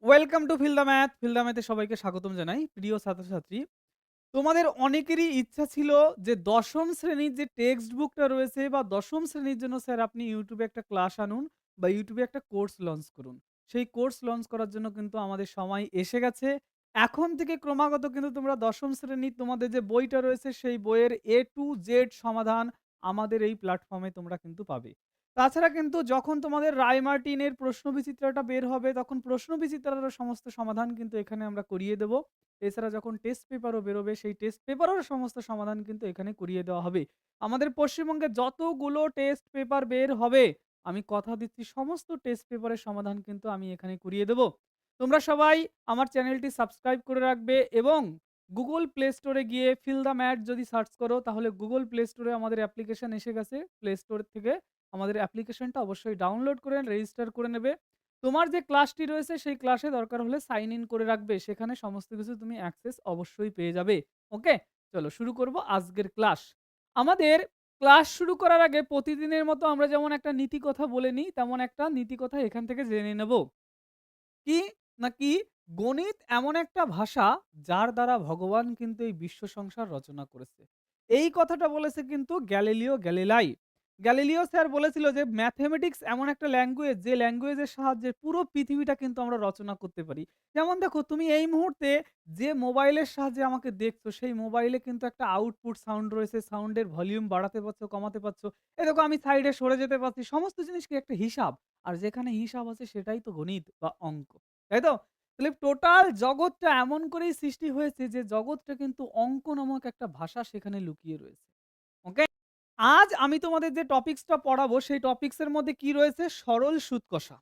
Welcome to feel the math. Feel the ম্যাথে সবাইকে স্বাগতম জানাই। প্রিয় ছাত্রছাত্রী, তোমাদের অনেকেরই ইচ্ছা ছিল যে দশম শ্রেণীর যে টেক্সট বুকটা রয়েছে বা দশম শ্রেণীর জন্য স্যার আপনি ইউটিউবে একটা ক্লাস আনুন বা ইউটিউবে একটা কোর্স লঞ্চ করুন। সেই কোর্স লঞ্চ করার জন্য কিন্তু আমাদের সময় এসে গেছে। এখন থেকে ক্রমাগত কিন্তু তোমরা দশম শ্রেণীর তোমাদের যে বইটা রয়েছে সেই বইয়ের A to Z সমাধান আমাদের এই প্ল্যাটফর্মে তোমরা কিন্তু পাবে। তাছাড়া কিন্তু যখন তোমাদের রায় মার্টিনের প্রশ্নবিচিত্রাটা বের হবে তখন প্রশ্নবিচিত্রার সমস্ত সমাধান কিন্তু এখানে আমরা করিয়ে দেব। এছাড়া যখন টেস্ট পেপারও বেরোবে সেই টেস্ট পেপারেরও সমস্ত সমাধান কিন্তু এখানে করিয়ে দেওয়া হবে। আমাদের পশ্চিমবঙ্গে যতগুলো টেস্ট পেপার বের হবে, আমি কথা দিচ্ছি সমস্ত টেস্ট পেপারের সমাধান কিন্তু আমি এখানে করিয়ে দেব। তোমরা সবাই আমার চ্যানেলটি সাবস্ক্রাইব করে রাখবে এবং Google Play Store এ গিয়ে ফিল দ্য ম্যাথ যদি সার্চ করো তাহলে Google Play Store এ আমাদের অ্যাপ্লিকেশন এসে গেছে। প্লে স্টোর থেকে আমাদের অ্যাপ্লিকেশনটা অবশ্যই ডাউনলোড করে রেজিস্টার করে নেবে। তোমার যে ক্লাসটি রয়েছে সেই ক্লাসে দরকার হলে সাইন ইন করে রাখবে। সেখানে সমস্ত কিছু তুমি অ্যাক্সেস অবশ্যই পেয়ে যাবে। ওকে? চলো শুরু করব আজকের ক্লাস। আমাদের ক্লাস শুরু করার আগে প্রতিদিনের মতো আমরা যেমন একটা নীতি কথা বলে নিই, তেমন একটা নীতি কথা এখান থেকে জেনে নেব। কি? নাকি গণিত এমন একটা ভাষা যার দ্বারা ভগবান কিন্তু এই বিশ্ব সংসার রচনা করেছে। এই কথাটা বলেছে কিন্তু গ্যালিলিও গ্যালিলাই। গ্যালিলিও স্যার বলেছিল যে ম্যাথমেটিক্স এমন একটা ল্যাঙ্গুয়েজ যে ল্যাঙ্গুয়েজের সাহায্যে পুরো পৃথিবীটা কিন্তু আমরা রচনা করতে পারি। যেমন দেখো তুমি এই মুহূর্তে যে মোবাইলের সাহায্যে আমাকে দেখছো সেই মোবাইলে কিন্তু একটা আউটপুট সাউন্ড রয়েছে, সাউন্ডের ভলিউম বাড়াতে পারছো, কমাতে পারছো। এই দেখো আমি সাইডে সরে যেতে পারছি। সমস্ত জিনিস কি একটা হিসাব। আর যেখানে হিসাব আছে সেটাই তো গণিত বা অঙ্ক। তাই তো? তাহলে টোটাল জগৎটা এমন করেই সৃষ্টি হয়েছে যে জগৎটা কিন্তু অঙ্ক নামক একটা ভাষা সেখানে লুকিয়ে রয়েছে। ওকে? আজ আমি তোমাদের যে টপিকসটা পড়াবো সেই টপিকসের মধ্যে কি রয়েছে? সরল সুদ কষা।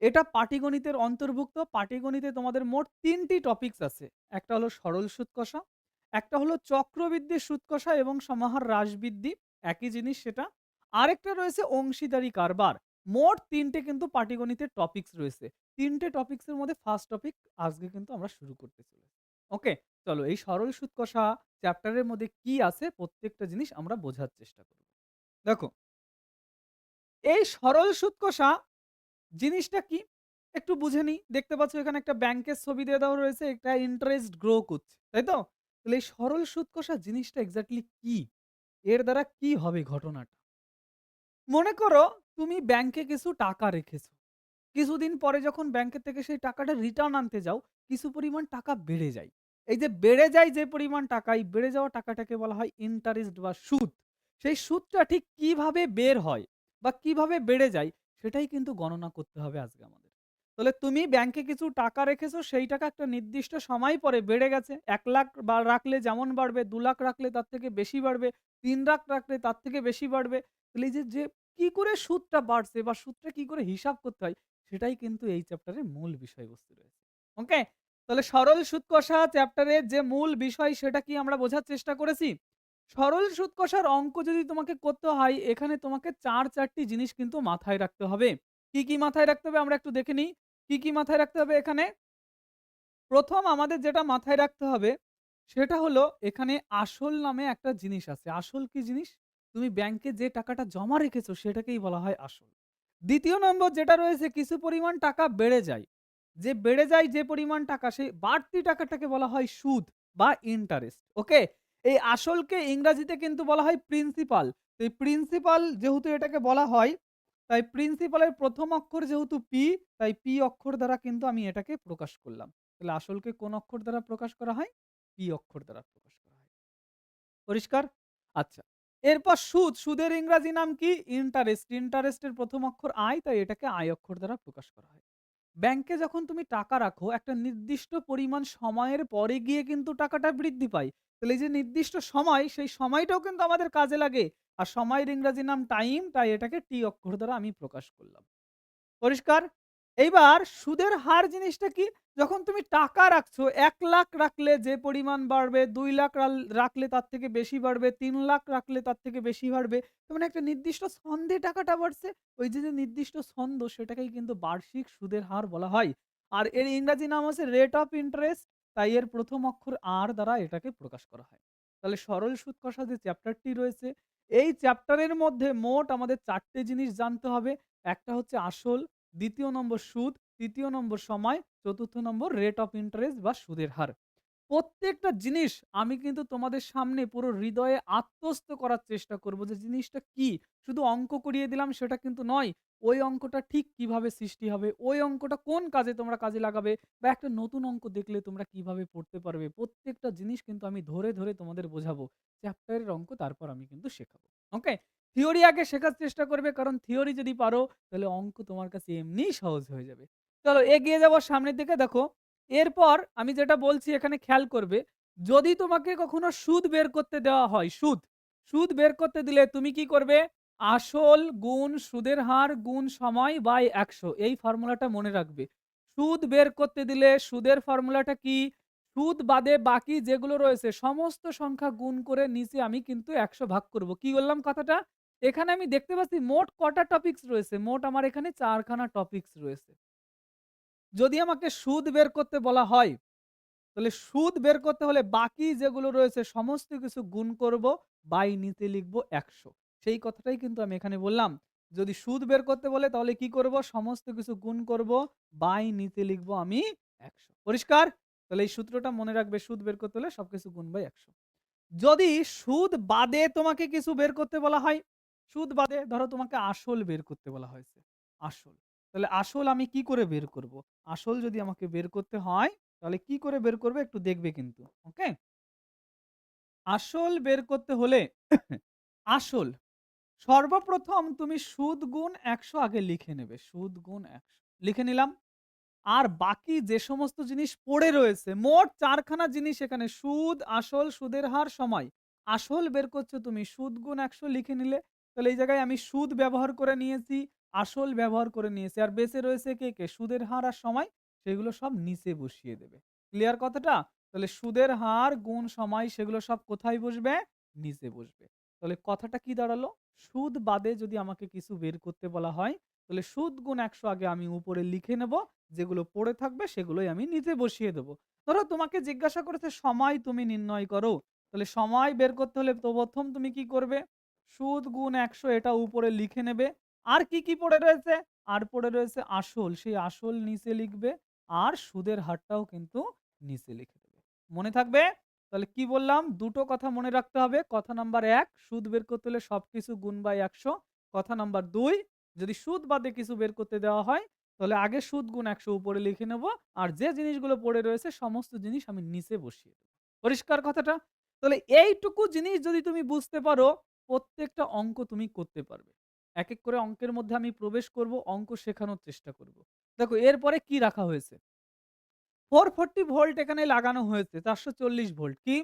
এটা পাটিগণিতের অন্তর্ভুক্ত। পাটিগণিতে তোমাদের মোট ৩ টি টপিকস আছে। একটা হলো সরল সুদ কষা, একটা হলো চক্রবৃদ্ধি সুদ কষা এবং সমাহার হ্রাসবৃদ্ধি, একই জিনিস সেটা। আরেকটা রয়েছে অংশীদারি কারবার। মোট ৩ টে কিন্তু পাটিগণিতের টপিকস রয়েছে। ৩ টে টপিকসের মধ্যে ফার্স্ট টপিক আজকে কিন্তু আমরা শুরু করতে চলেছি। ওকে? চলো এই সরল সুদ কষা চ্যাপ্টারের মধ্যে কি আছে প্রত্যেকটা জিনিস আমরা বোঝার চেষ্টা করব। দেখো, এই সরল সুদ কষা জিনিসটা কি? একটু বুঝে নিই। দেখতে পাচ্ছ এখানে একটা ব্যাংকের ছবি দিয়ে দেওয়া রয়েছে। একটা ইন্টারেস্ট গ্রো করছে। তাই তো? তাহলে এই সরল সুদ কষা জিনিসটা এক্সাক্টলি কি? এর দ্বারা কি হবে ঘটনাটা? মনে করো তুমি ব্যাংকে কিছু টাকা রেখেছো। কিছুদিন পরে যখন ব্যাংকের থেকে সেই টাকাটা রিটার্ন আনতে যাও, কিছু পরিমাণ টাকা বেড়ে যায়। এই যে বেড়ে যায় যে পরিমাণ টাকা, এই বেড়ে যাওয়া টাকাটাকে বলা হয় ইন্টারেস্ট বা সুদ। সেই সুদটা ঠিক কিভাবে বের হয় বা কিভাবে বেড়ে যায় সেটাই কিন্তু গণনা করতে হবে আজকে আমাদের। তাহলে তুমি ব্যাংকে কিছু টাকা রেখেছো, সেই টাকা একটা নির্দিষ্ট সময় পরে বেড়ে গেছে। ১,০০,০০০ বা রাখলে যেমন বাড়বে, ২,০০,০০০ রাখলে তার থেকে বেশি বাড়বে, ৩,০০,০০০ রাখলে তার থেকে বেশি বাড়বে। তাহলে এই যে কি করে সুদটা বাড়ছে বা সুদটা কি করে হিসাব করতে হয় সেটাই কিন্তু এই চ্যাপ্টারের মূল বিষয়বস্তু রয়েছে। ওকে? তাহলে সরল সুদ কষা চ্যাপ্টারের যে মূল বিষয় সেটা কি আমরা বোঝার চেষ্টা করেছি? সরল সুদ কষার অঙ্ক যদি তোমাকে করতে হয় এখানে তোমাকে ৪ টি জিনিস কিন্তু মাথায় রাখতে হবে। কি মাথায় রাখতে হবে আমরা একটু দেখে নিই। কি মাথায় রাখতে হবে এখানে? ১ম আমাদের যেটা মাথায় রাখতে হবে সেটা হলো এখানে আসল নামে একটা জিনিস আছে। আসল কি জিনিস? তুমি ব্যাংকে যে টাকাটা জমা রেখেছো সেটাকেই বলা হয় আসল। ২য় নম্বর যেটা রয়েছে কিছু পরিমাণ টাকা বেড়ে যায়। যে বেড়ে যায় যে পরিমাণ টাকা সেই বাড়তি টাকাটাকে বলা হয় সুদ বা ইন্টারেস্ট। ওকে? এই আসলকে ইংরেজিতে কিন্তু বলা হয় প্রিন্সিপাল। তো এই প্রিন্সিপাল যেহেতু এটাকে বলা হয়, তাই প্রিন্সিপালের ১ম অক্ষর যেহেতু পি, তাই পি অক্ষর দ্বারা কিন্তু আমি এটাকে প্রকাশ করলাম। তাহলে আসলকে কোন অক্ষর দ্বারা প্রকাশ করা হয়? পি অক্ষর দ্বারা প্রকাশ করা হয়। পরিষ্কার? আচ্ছা। এরপর সুদ, সুদের ইংরাজি নাম কি? ইন্টারেস্ট। ইন্টারেস্টের ১ম অক্ষর আই, তাই এটাকে আই অক্ষর দ্বারা প্রকাশ করা হয়। ব্যাংকে যখন তুমি টাকা রাখো একটা নির্দিষ্ট পরিমাণ সময়ের পরে গিয়ে কিন্তু টাকাটা বৃদ্ধি পায়। তাহলে এই যে নির্দিষ্ট সময়, সেই সময়টাও কিন্তু আমাদের কাজে লাগে। আর সময়ের ইংরাজি নাম টাইম, তাই এটাকে টি অক্ষর দ্বারা আমি প্রকাশ করলাম। পরিষ্কার? এইবার সুদের হার জিনিসটা কি? যখন তুমি টাকা রাখছো ১,০০,০০০ রাখলে যে পরিমাণ বাড়বে, ২,০০,০০০ রাখলে তার থেকে বেশি বাড়বে, ৩,০০,০০০ রাখলে তার থেকে বেশি বাড়বে। তার মানে একটা নির্দিষ্ট ছন্দে টাকাটা বাড়ছে। ওই যে নির্দিষ্ট ছন্দ সেটাকেই কিন্তু বার্ষিক সুদের হার বলা হয়। আর এর ইংরেজি নাম হচ্ছে রেট অফ ইন্টারেস্ট। তাই এর ১ম অক্ষর আর দ্বারা এটাকে প্রকাশ করা হয়। তাহলে সরল সুদ কষা যে চ্যাপ্টারটি রয়েছে, এই চ্যাপ্টারের মধ্যে মোট আমাদের ৪ টে জিনিস জানতে হবে। একটা হচ্ছে আসল, ২য় নম্বর সুদ, তৃতীয় নম্বর সময়, চতুর্থ নম্বর রেট অফ ইন্টারেস্ট বা সুদের হার। প্রত্যেকটা জিনিস আমি কিন্তু তোমাদের সামনে পুরো হৃদয়ে আত্মস্থ করার চেষ্টা করব যে জিনিসটা কি। শুধু অঙ্ক করিয়ে দিলাম সেটা কিন্তু নয়। ওই অঙ্কটা ঠিক কিভাবে সৃষ্টি হবে, ওই অঙ্কটা কোন কাজে তোমরা কাজে লাগাবে বা একটা নতুন অঙ্ক দেখলে তোমরা কিভাবে পড়তে পারবে। প্রত্যেকটা জিনিস কিন্তু আমি ধরে, ধরে তোমাদের বোঝাবো। চ্যাপ্টারের অঙ্ক তারপর আমি কিন্তু শেখাবো। ওকে? থিওরি আগে শেখার চেষ্টা করবে, কারণ থিওরি যদি পারো তাহলে অঙ্ক তোমার কাছে এমনিই সহজ হয়ে যাবে। চলো এগিয়ে যাবো সামনের দিকে। দেখো, এরপর আমি যেটা বলছি এখানে খেয়াল করবে। যদি তোমাকে কখনো সুদ বের করতে দেওয়া হয়, সুদ বের করতে দিলে তুমি কি করবে? আসল গুণ সুদের হার গুণ সময় বাই ১০০, এই ফর্মুলাটা মনে রাখবে। সুদ বের করতে দিলে সুদের ফর্মুলাটা কি? সুদ বাদে বাকি যেগুলো রয়েছে সমস্ত সংখ্যা গুণ করে নিচে আমি কিন্তু ১০০ ভাগ করব। কি বললাম কথাটা? এখানে আমি দেখতে পাচ্ছি মোট কটা টপিকস রয়েছে? মোট আমার এখানে ৪ খানা টপিকস রয়েছে। যদি আমাকে সুদ বের করতে বলা হয়, তাহলে সুদ বের করতে হলে বাকি যেগুলো রয়েছে সমস্ত কিছু গুণ করব, বাই নিচে লিখব ১০০। সেই কথাটাই কিন্তু আমি এখানে বললাম। যদি সুদ বের করতে বলে তাহলে কি করব? সমস্ত কিছু গুণ করব, বাই নিচে লিখব আমি ১০০। পরিষ্কার? তাহলে এই সূত্রটা মনে রাখবে, সুদ বের করতে হলে সবকিছু গুণ বাই ১০০। যদি সুদ বাদে তোমাকে কিছু বের করতে বলা হয়, সুদ বাদে ধরো তোমাকে আসল বের করতে বলা হয়েছে। আসল। তাহলে আসল আমি কি করে বের করব? আসল যদি আমাকে বের করতে হয় তাহলে কি করে বের করবে একটু দেখবে কিন্তু। ওকে? আসল বের করতে হলে আসল সর্বপ্রথম তুমি সুদ গুণ ১০০ আগে লিখে নেবে। সুদ গুণ ১০০ লিখে নিলাম। আর বাকি যে সমস্ত জিনিস পড়ে রয়েছে, মোট ৪ খানা জিনিস এখানে, সুদ, আসল, সুদের হার, সময়। আসল বের করছো তুমি, সুদ গুণ ১০০ লিখে নিলে। তাহলে এই জায়গায় আমি সুদ ব্যবহার করে নিয়েছি, আসল ব্যবহার করে নিয়েছি। আর বেঁচে রয়েছে কে? সুদের হার আর সময়। সেগুলো সব নিচে বসিয়ে দেবে। ক্লিয়ার কথাটা? তাহলে সুদের হার গুণ সময় সেগুলো সব কোথায় বসবে? নিচে বসবে। তাহলে কথাটা কি দাঁড়ালো? সুদ বাদে যদি আমাকে কিছু বের করতে বলা হয়, তাহলে সুদ গুণ ১০০ আগে আমি উপরে লিখে নেব। যেগুলো পড়ে থাকবে সেগুলোই আমি নিচে বসিয়ে দেব। ধরো তোমাকে জিজ্ঞাসা করেছে সময় তুমি নির্ণয় করো। তাহলে সময় বের করতে হলে তো ১ম তুমি কি করবে? সুদ গুণ ১০০ এটা উপরে লিখে নেবে। আর কি, কি পড়ে রয়েছে? আর পড়ে রয়েছে আসল। সেই আসল নিচে লিখবে। আর সুদের হারটাও কিন্তু নিচে লিখে দেবে। মনে থাকবে? তাহলে কি বললাম? দুটো কথা মনে রাখতে হবে। কথা নাম্বার ১, সুদ বের করতে হলে সবকিছু গুণ বাই ১০০। কথা নাম্বার ২, যদি সুদ বাদে কিছু বের করতে দেওয়া হয় তাহলে আগে সুদ গুণ ১০০ উপরে লিখে নেব। আর যে জিনিসগুলো পড়ে রয়েছে সমস্ত জিনিস আমি নিচে বসিয়ে দেব। পরিষ্কার কথাটা? তাহলে এইটুকু জিনিস যদি তুমি বুঝতে পারো, প্রত্যেকটা অঙ্ক তুমি করতে পারবে। এক, এক করে অঙ্কের মধ্যে আমি প্রবেশ করব, অঙ্ক শেখানোর চেষ্টা করব। দেখো এরপরে কি রাখা হয়েছে? 440 ভোল্ট এখানে লাগানো হয়েছে, 440 ভোল্ট। কি?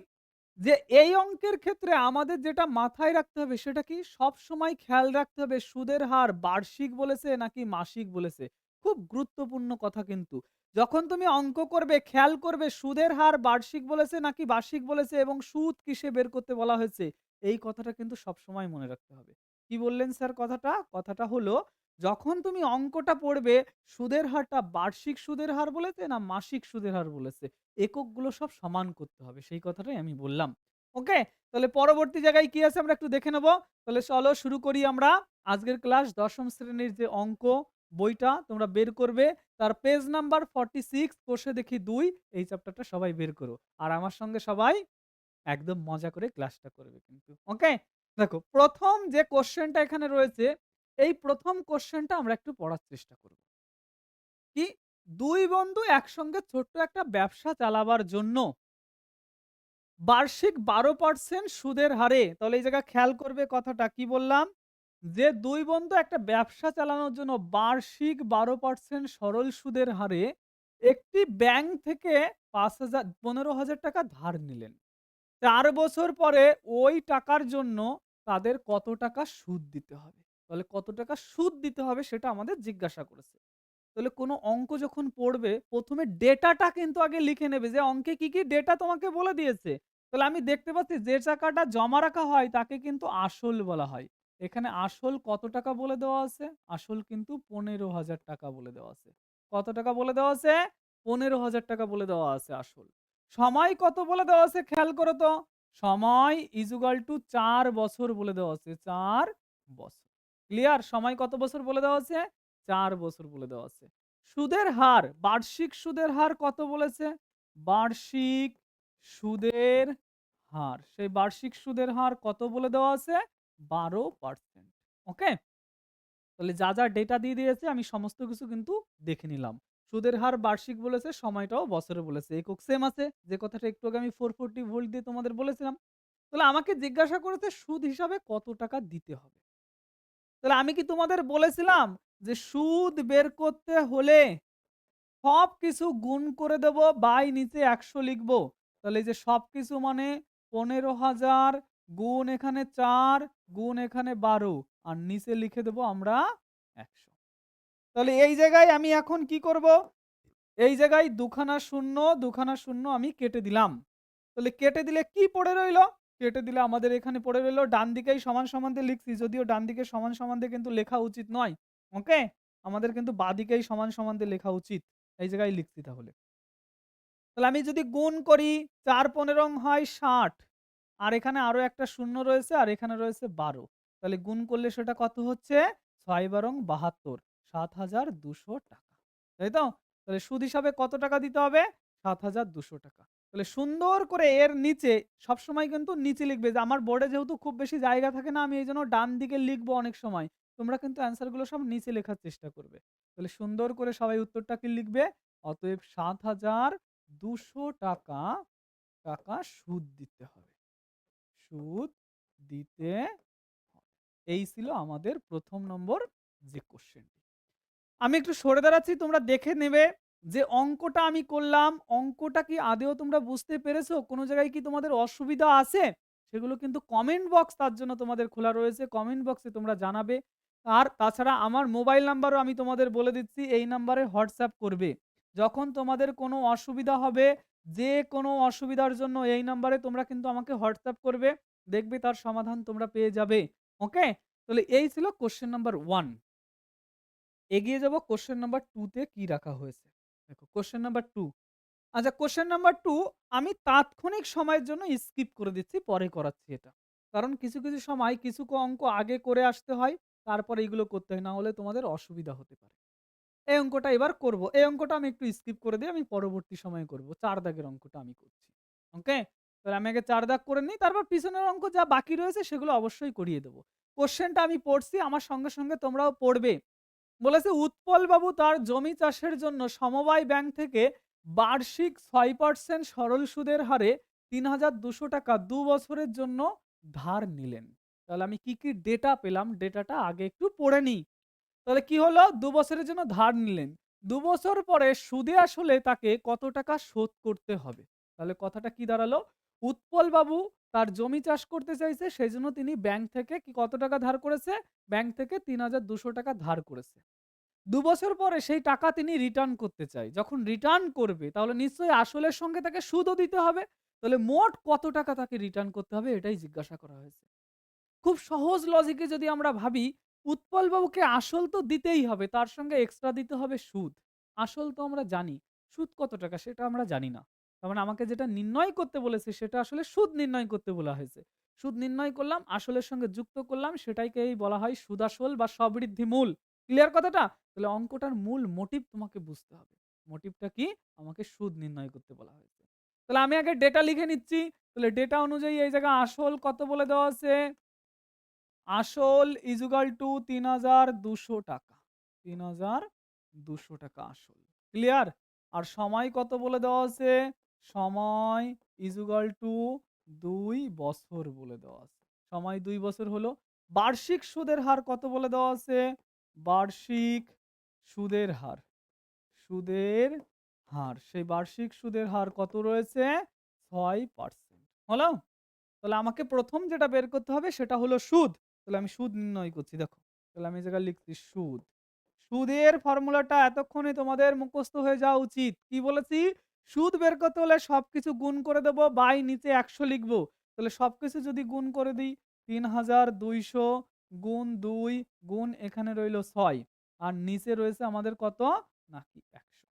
যে এই অঙ্কের ক্ষেত্রে আমাদের যেটা মাথায় রাখতে হবে সেটা কি? সবসময় খেয়াল রাখতে হবে সুদের হার বার্ষিক বলেছে নাকি মাসিক বলেছে। খুব গুরুত্বপূর্ণ কথা কিন্তু। যখন তুমি অঙ্ক করবে খেয়াল করবে সুদের হার বার্ষিক বলেছে নাকি বার্ষিক বলেছে এবং সুদ কিসে বের করতে বলা হয়েছে। এই কথাটা কিন্তু সবসময় মনে রাখতে হবে। কি বললেন স্যার কথাটা? কথাটা হলো, যখন তুমি অঙ্কটা পড়বে সুদের হারটা বার্ষিক সুদের হার বলেছে না মাসিক সুদের হার বলেছে, এককগুলো সব সমান করতে হবে। সেই কথাটাই আমি বললাম। ওকে? তাহলে পরবর্তী জায়গায় কি আছে আমরা একটু দেখে নেব। তাহলে চলো শুরু করি আমরা। আজকের ক্লাস ১ম শ্রেণীর যে অঙ্ক বইটা তোমরা বের করবে। তার পেজ নাম্বার 46, কোষে দেখি ২, এই চ্যাপ্টারটা সবাই বের করো। আর আমার সঙ্গে সবাই একদম মজা করে ক্লাসটা করবে কিন্তু। ওকে? দেখো ১ম যে কোয়েশ্চেনটা এখানে রয়েছে, এই ১ম কোয়েশ্চেনটা আমরা একটু পড়ার চেষ্টা করব। কি? ২ বন্ধু একসঙ্গে ছোট্ট একটা ব্যবসা চালাবার জন্য বার্ষিক ১২% সুদের হারে, তাহলে এই জায়গায় খেয়াল করবে কথাটা কি বললাম? যে ২ বন্ধু একটা ব্যবসা চালানোর জন্য বার্ষিক ১২% সরল সুদের হারে একটি ব্যাংক থেকে ১৫,০০০ টাকা ধার নিলেন। ৪ বছর পরে ওই টাকার জন্য তাদের কত টাকা সুদ দিতে হবে? তাহলে কত টাকা সুদ দিতে হবে সেটা আমাদের জিজ্ঞাসা করেছে। তাহলে কোনো অঙ্ক যখন পড়বে ১ম এ ডেটাটা কিন্তু আগে লিখে নেবে যে অঙ্কে কি, কি ডেটা তোমাকে বলে দিয়েছে। তাহলে আমি দেখতে পাচ্ছি যে টাকাটা জমা রাখা হয় তাকে কিন্তু আসল বলা হয়। এখানে আসল কত টাকা বলে দেওয়া আছে? আসল কিন্তু ১৫,০০০ টাকা বলে দেওয়া আছে। কত টাকা বলে দেওয়া আছে? ১৫,০০০ টাকা বলে দেওয়া আছে আসল। সময় কত বলে দেওয়া আছে খেয়াল করো তো? সময় = ৪ বছর বলে দেওয়া আছে। ৪ বছর। ক্লিয়ার? সময় কত বছর বলে দেওয়া আছে? ৪ বছর বলে দেওয়া আছে। সুদের হার, বার্ষিক সুদের হার কত বলেছে? বার্ষিক সুদের হার। সেই বার্ষিক সুদের হার কত বলে দেওয়া আছে? 12%। ওকে? তাহলে যা ডেটা দিয়ে দিয়েছে আমি সমস্ত কিছু কিন্তু দেখে নিলাম। সুদের হার বার্ষিক বলেছে, সময়টাও বছরে বলেছে। একক সেম আছে। যে কথাটা একটু আগে আমি 440 ভোল্ট দিয়ে তোমাদের বলেছিলাম। তাহলে আমাকে জিজ্ঞাসা করেছে সুদ হিসাবে কত টাকা দিতে হবে। তাহলে আমি কি তোমাদের বলেছিলাম যে সুদ বের করতে হলে সবকিছু গুণ করে দেব, বাই নিচে ১০০ লিখব। তাহলে এই যে সবকিছু মানে ১৫,০০০ গুণ এখানে ৪ গুণ এখানে ১২ আর নিচে লিখে দেব আমরা ১০০। তাহলে এই জায়গায় আমি এখন কি করব? এই জায়গায় দুখানা শূন্য, দুখানা শূন্য আমি কেটে দিলাম। তাহলে কেটে দিলে কি পড়ে রইল? কেটে দিলে আমাদের এখানে পড়ে রইল ডান দিকেই সমান সমান দিয়ে লিখছি। যদিও ডান দিকে সমান সমান দিয়ে কিন্তু লেখা উচিত নয়। ওকে? আমাদের কিন্তু বাঁদিকেই সমান সমান দিয়ে লেখা উচিত। এই জায়গায় লিখছি তাহলে। তাহলে আমি যদি গুণ করি ৪ ১৫ হয় ৬০। আর এখানে আরো একটা শূন্য রয়েছে আর এখানে রয়েছে ১২। তাহলে গুণ করলে সেটা কত হচ্ছে? ৬ বারং ৭২, ৭,২০০ টাকা। তাই তো? তাহলে সুদ হিসাবে কত টাকা দিতে হবে? ৭,২০০ টাকা। তাহলে সুন্দর করে এর নিচে সবসময় কিন্তু নিচে লিখবে যে আমার বোর্ডে যেহেতু খুব বেশি জায়গা থাকে না আমি এইজন্য ডান দিকে লিখবো অনেক সময়। তোমরা কিন্তু অ্যান্সার গুলো সব নিচে লেখার চেষ্টা করবে। তাহলে সুন্দর করে সবাই উত্তরটা কি লিখবে? অতএব ৭,২০০ টাকা সুদ দিতে হবে। সুদ দিতে হবে। এই ছিল আমাদের ১ম নম্বর যে কোশ্চেনটি। আমি একটু সরে দাঁড়াচ্ছি তোমরা দেখে নেবে যে অঙ্কটা আমি করলাম, অঙ্কটা কি আদৌ তোমরা বুঝতে পেরেছো? কোন জায়গায় কি তোমাদের অসুবিধা আছে? সেগুলো কিন্তু কমেন্ট বক্স তার জন্য তোমাদের খোলা রয়েছে। কমেন্ট বক্সে তোমরা জানাবে। আর তাছাড়া আমার মোবাইল নাম্বারও আমি তোমাদের বলে দিচ্ছি এই নাম্বারে হোয়াটসঅ্যাপ করবে। যখন তোমাদের কোনো অসুবিধা হবে, যে কোনো অসুবিধার জন্য এই নাম্বারে তোমরা কিন্তু আমাকে হোয়াটসঅ্যাপ করবে। দেখবে তার সমাধান তোমরা পেয়ে যাবে। ওকে? তাহলে এই ছিল কোয়েশ্চেন নাম্বার 1। এগিয়ে যাব কোয়েশ্চেন নাম্বার 2 তে কি রাখা হয়েছে। দেখো কোয়েশ্চেন নাম্বার 2। আচ্ছা কোয়েশ্চেন নাম্বার 2 আমি তাৎক্ষণিক সময়ের জন্য স্কিপ করে দিচ্ছি, পরে করাচ্ছি এটা। কারণ কিছু সময় কিছু অঙ্ক আগে করে আসতে হয়, তারপরে এগুলো করতে হয়। না হলে তোমাদের অসুবিধা হতে পারে। এই অঙ্কটা এবার করব। এই অঙ্কটা আমি একটু স্কিপ করে দিয়ে আমি পরবর্তী সময়ে করব। ৪ দাগের অঙ্কটা আমি করছি। ওকে? তাহলে আমি আগে ৪ দাগ করে নিই, তারপর পিছনের অঙ্ক যা বাকি রয়েছে সেগুলো অবশ্যই করিয়ে দেব। কোয়েশ্চেনটা আমি পড়ছি, আমার সঙ্গে সঙ্গে তোমরাও পড়বে। বলেছে উৎপলবাবু তার জমি চাষের জন্য সমবায় ব্যাংক থেকে বার্ষিক ৬% সরল সুদের হারে ৩,২০০ টাকা ২ বছরের জন্য ধার নিলেন। তাহলে আমি কি ডেটা পেলাম, ডেটাটা আগে একটু পড়ে নিই। তাহলে কি হলো? ২ বছরের জন্য ধার নিলেন। ২ বছর পরে সুদে আসলে তাকে কত টাকা শোধ করতে হবে? তাহলে কথাটা কি দাঁড়ালো? উৎপলবাবু তার জমি চাষ করতে চাইছে, সেজন্য তিনি ব্যাংক থেকে কত টাকা ধার করেছে? ব্যাংক থেকে ৩,২০০ টাকা ধার করেছে। ২ বছর পরে সেই টাকা তিনি রিটার্ন করতে চায়। যখন রিটার্ন করবে তাহলে নিশ্চয়ই আসলের সঙ্গে তাকে সুদও দিতে হবে। তাহলে মোট কত টাকা তাকে রিটার্ন করতে হবে এটাই জিজ্ঞাসা করা হয়েছে। খুব সহজ লজিকে যদি আমরা ভাবি, উৎপলবাবুকে আসল তো দিতেই হবে। তার সঙ্গে এক্সট্রা দিতে হবে সুদ। আসল তো আমরা জানি। সুদ কত টাকা সেটা আমরা জানি না। তার মানে আমাকে যেটা নির্ণয় করতে বলেছে সেটা আসলে সুদ নির্ণয় করতে বলা হয়েছে। সুদ নির্ণয় করলাম, আসলের সঙ্গে যুক্ত করলাম, সেটাকেই বলা হয় সুদাসল বা সবৃদ্ধি মূল। ক্লিয়ার কথাটা? তাহলে অঙ্কটার মূল মোটিভ তোমাকে বুঝতে হবে। মোটিভটা কি? আমাকে সুদ নির্ণয় করতে বলা হয়েছে। তাহলে আমি আগে ডেটা লিখে নিচ্ছি। তাহলে ডেটা অনুযায়ী এই জায়গায় আসল কত বলে দেওয়া আছে? আসল ইজুগাল টু ৩,২০০ টাকা। ৩,২০০ টাকা আসল। ক্লিয়ার? আর সময় কত বলে দেওয়া আছে? সময় ইজুগাল টু ২ বছর বলে দেওয়া আছে। সময় ২ বছর হলো। বার্ষিক সুদের হার কত বলে দেওয়া আছে? বার্ষিক সুদের হার। সুদের হার। সেই বার্ষিক সুদের হার কত রয়েছে? ৬%। হলো? তাহলে আমাকে ১ম যেটা বের করতে হবে সেটা হলো সুদ। তাহলে আমি সুদ নির্ণয় করছি দেখো। তাহলে আমি এই জায়গায় লিখছি সুদ। সুদের ফর্মুলাটা এতক্ষণে তোমাদের মুখস্থ হয়ে যাওয়া উচিত। কি বলেছি? সুদ বের করতে হলে সবকিছু গুণ করে দেব, বাই নিচে ১০০ লিখব। তাহলে সবকিছু যদি গুণ করে দিই ৩,২০০ গুণ ২ গুণ এখানে রইল ৬ আর নিচে রয়েছে আমাদের কত? নাকি ১০০।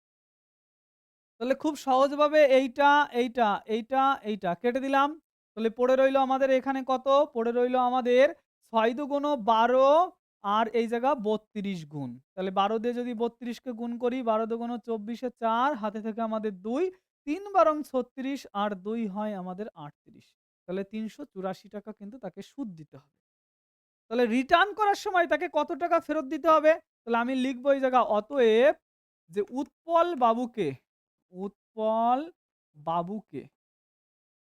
তাহলে খুব সহজভাবে এইটা কেটে দিলাম। তাহলে পড়ে রইল আমাদের এখানে কত? পড়ে রইল আমাদের ৬ দু গুণ ১২ আর এই জায়গা ৩২ গুণ। তাহলে ১২ দিয়ে যদি ৩২ কে গুণ করি, ১২ দুগুণ ২৪ এ ৪, হাতে থেকে আমাদের ২, ৩ বারং ৩৬ আর ২ হয় আমাদের ৩৮। তাহলে ৳৩৮৪ কিন্তু তাকে সুদ দিতে হবে। তাহলে রিটার্ন করার সময় তাকে কত টাকা ফেরত দিতে হবে? তাহলে আমি লিখব এই জায়গা অতএব যে উৎপল বাবুকে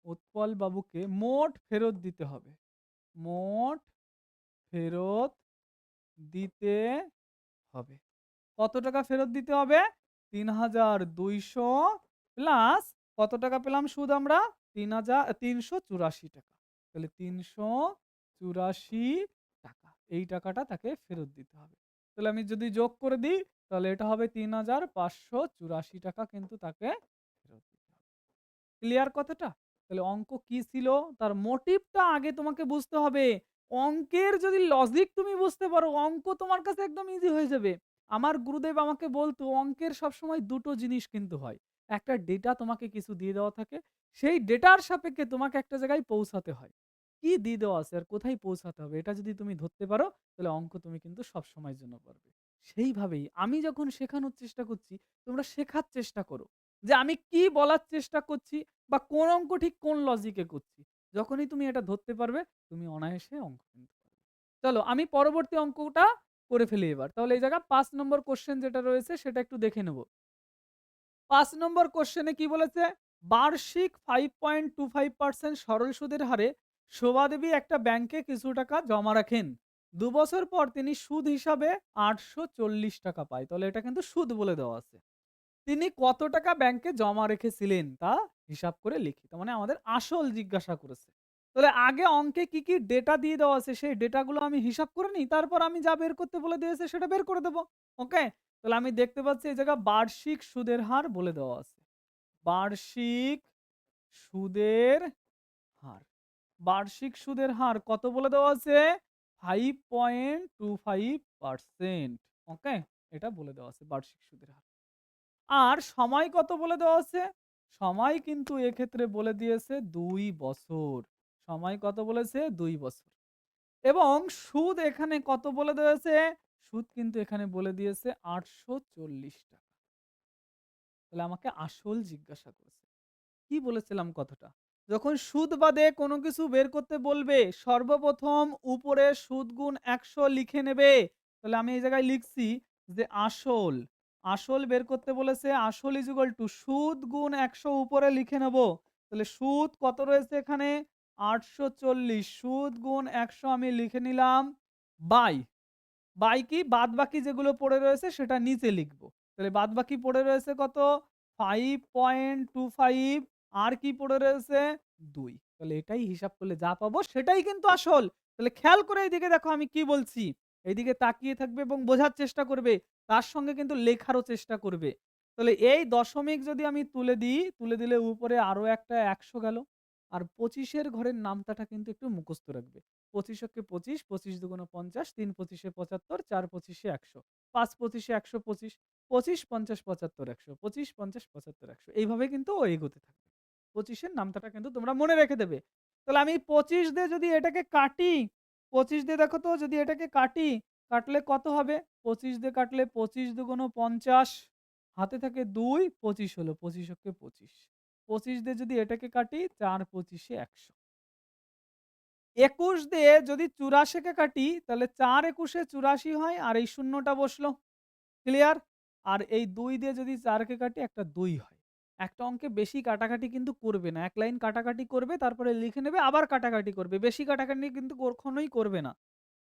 উৎপল বাবুকে মোট ফেরত দিতে হবে। মোট ফেরত দিতে হবে। কত টাকা ফেরত দিতে হবে? ৩,২০০ প্লাস কত টাকা পেলাম সুদ আমরা? ৩,৩৮৪ টাকা। তাহলে ৩৮৪ টাকা। এই টাকাটা তাকে ফেরত দিতে হবে। তাহলে আমি যদি যোগ করে দিই, তাহলে এটা হবে ৩,৫৮৪ টাকা কিন্তু তাকে ফেরত দিতে হবে। ক্লিয়ার কথাটা? তাহলে অঙ্ক কি ছিল? তার মোটিভটা আগে তোমাকে বুঝতে হবে। অঙ্কের যদি লজিক তুমি বুঝতে পারো, অঙ্ক তোমার কাছে একদম ইজি হয়ে যাবে। আমার গুরুদেব আমাকে বলতো, অঙ্কের সবসময় ২ টো জিনিস কিন্তু হয়। একটা ডেটা তোমাকে কিছু দিয়ে দেওয়া থাকে। সেই ডেটার সাপেক্ষে তোমাকে একটা জায়গায় পৌঁছাতে হয়। কি দিয়ে দেওয়া আছে আর কোথায় পৌঁছাতে হবে, এটা যদি তুমি ধরতে পারো, তাহলে অঙ্ক তুমি কিন্তু সবসময়ের জন্য পারবে। সেইভাবেই আমি যখন শেখানোর চেষ্টা করছি, তোমরা শেখার চেষ্টা করো। যে আমি কি বলার চেষ্টা করছি বা কোন অঙ্ক ঠিক কোন লজিকে করছি। যখনই তুমি এটা ধরতে পারবে, তুমি অনায়াসে অঙ্ক কিন্তু পারবে। চলো আমি পরবর্তী অঙ্কটা করে ফেলি এবার। তাহলে এই জায়গায় ৫ নম্বর কোয়েশ্চেন যেটা রয়েছে সেটা একটু দেখে নেব। ৫ নম্বর কোয়েশ্চেনে কি বলেছে? বার্ষিক 5.25% সরল সুদের হারে শোভাদেবী একটা ব্যাংকে কিছু টাকা জমা রাখেন। ২ বছর পর তিনি সুদ হিসাবে ৳৮৪০ পায়। তাহলে এটা কিন্তু সুদ বলে দেওয়া আছে। তিনি কত টাকা ব্যাংকে জমা রেখেছিলেন তা হিসাব করে লিখি। তার মানে আমাদের আসল জিজ্ঞাসা করেছে। তাহলে আগে অঙ্কে কি, কি ডেটা দিয়ে দেওয়া আছে সেই ডেটাগুলো আমি হিসাব করে নিই। তারপর আমি যা বের করতে বলে দিয়েছে সেটা বের করে দেব। ওকে? তাহলে আমি দেখতে পাচ্ছি এই জায়গায় বার্ষিক সুদের হার বলে দেওয়া আছে। বার্ষিক সুদের হার। বার্ষিক সুদের হার কত বলে দেওয়া আছে? 5.25%। ওকে? এটা বলে দেওয়া আছে বার্ষিক সুদের হার। আর সময় কত বলে দেওয়া আছে? সময় কিন্তু এক্ষেত্রে বলে দিয়েছে ২ বছর। সময় কত বলেছে? ২ বছর। এবং সুদ এখানে কত বলে দিয়েছে? সুদ কিন্তু এখানে বলে দিয়েছে ৳৮৪০। তাহলে আমাকে আসল জিজ্ঞাসা করেছে। কি বলেছিলাম কথাটা? যখন সুদ বাদে কোনো কিছু বের করতে বলবে, সর্বপ্রথম উপরে সুদ গুণ ১০০ লিখে নেবে। তাহলে আমি এই জায়গায় লিখছি যে আসল। আসল বের করতে বলেছে, আসল ইজ ইকুয়াল টু সুদ গুণ ১০০ উপরে লিখে নেব। তাহলে সুদ কত রয়েছে এখানে? ৮৪০। সুদ গুণ ১০০ আমি লিখে নিলাম বাই বাই কি? বাদবাকি যেগুলো পড়ে রয়েছে সেটা নিচে লিখব। তাহলে বাদবাকি পড়ে রয়েছে কত? 5.25 আর কি পড়ে রয়েছে? ২। তাহলে এটাই হিসাব করলে যা পাবো সেটাই কিন্তু আসল। তাহলে খেয়াল করে এইদিকে দেখো আমি কি বলছি। এইদিকে তাকিয়ে থাকবে এবং বোঝার চেষ্টা করবে। তার সঙ্গে কিন্তু লেখারও চেষ্টা করবে। তাহলে এই দশমিক যদি আমি তুলে দিই, তুলে দিলে উপরে আরো একটা ১০০ গেল। আর ২৫ এর ঘরের নামতাটা কিন্তু একটু মুখস্থ রাখবে। ২৫ একে ২৫, ২৫ দুগুণে ৫০, ৩ ২৫ এ ৭৫, ৪ ২৫ এ ১০০, ৫ ২৫ এ ১২৫, ২৫ ৫০ ৭৫ ১০০, ২৫ ৫০ ৭৫ ১০০ এইভাবে কিন্তু ও এগোতে থাকবে। ২৫ এর নামতাটা কিন্তু তোমরা মনে রেখে দেবে। তাহলে আমি ২৫ দিয়ে যদি এটাকে কাটি, ২৫ দিয়ে দেখো তো যদি এটাকে কাটি, কাটলে কত হবে? ২৫ দিয়ে কাটলে ২৫ দুগুণ ৫০, হাতে থাকে ২, ২৫ হলো। ২৫ একে ২৫। ২৫ দিয়ে যদি এটাকে কাটি, ৪ ২৫ এ ১০০। ২১ দিয়ে যদি ৮৪ কে কাটি তাহলে ৪ ২১ এ ৮৪ হয় আর এই শূন্যটা বসলো। ক্লিয়ার? আর এই ২ দিয়ে যদি ৪ কে কাটি একটা ২ হয়। একটা অঙ্কে বেশি কাটাকাটি কিন্তু করবে না। এক লাইন কাটাকাটি করবে তারপরে লিখে নেবে আবার কাটাকাটি করবে। বেশি কাটাকাটি কিন্তু কখনোই করবে না।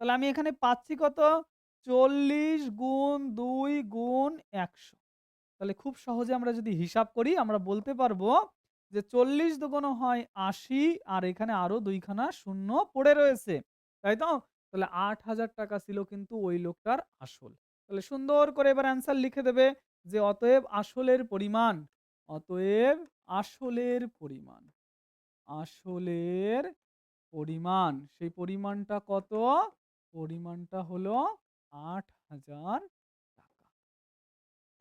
তাহলে আমি এখানে পাচ্ছি কত? ৪০ গুণ ২ গুণ ১০০। তাহলে খুব সহজে আমরা যদি হিসাব করি আমরা বলতে পারবো যে ৪০ দুগুণ হয় ৮০ আর এখানে আরো ২ খানা শূন্য পড়ে রয়েছে। তাই তো? তাহলে ৳৮,০০০ ছিল কিন্তু ওই লোকটার আসল। তাহলে সুন্দর করে এবার অ্যান্সার লিখে দেবে যে অতএব আসলের পরিমাণ, অতএব আসলের পরিমাণ, আসলের পরিমাণ, সেই পরিমাণটা কত? পরিমাণটা হলো ৳৮,০০০।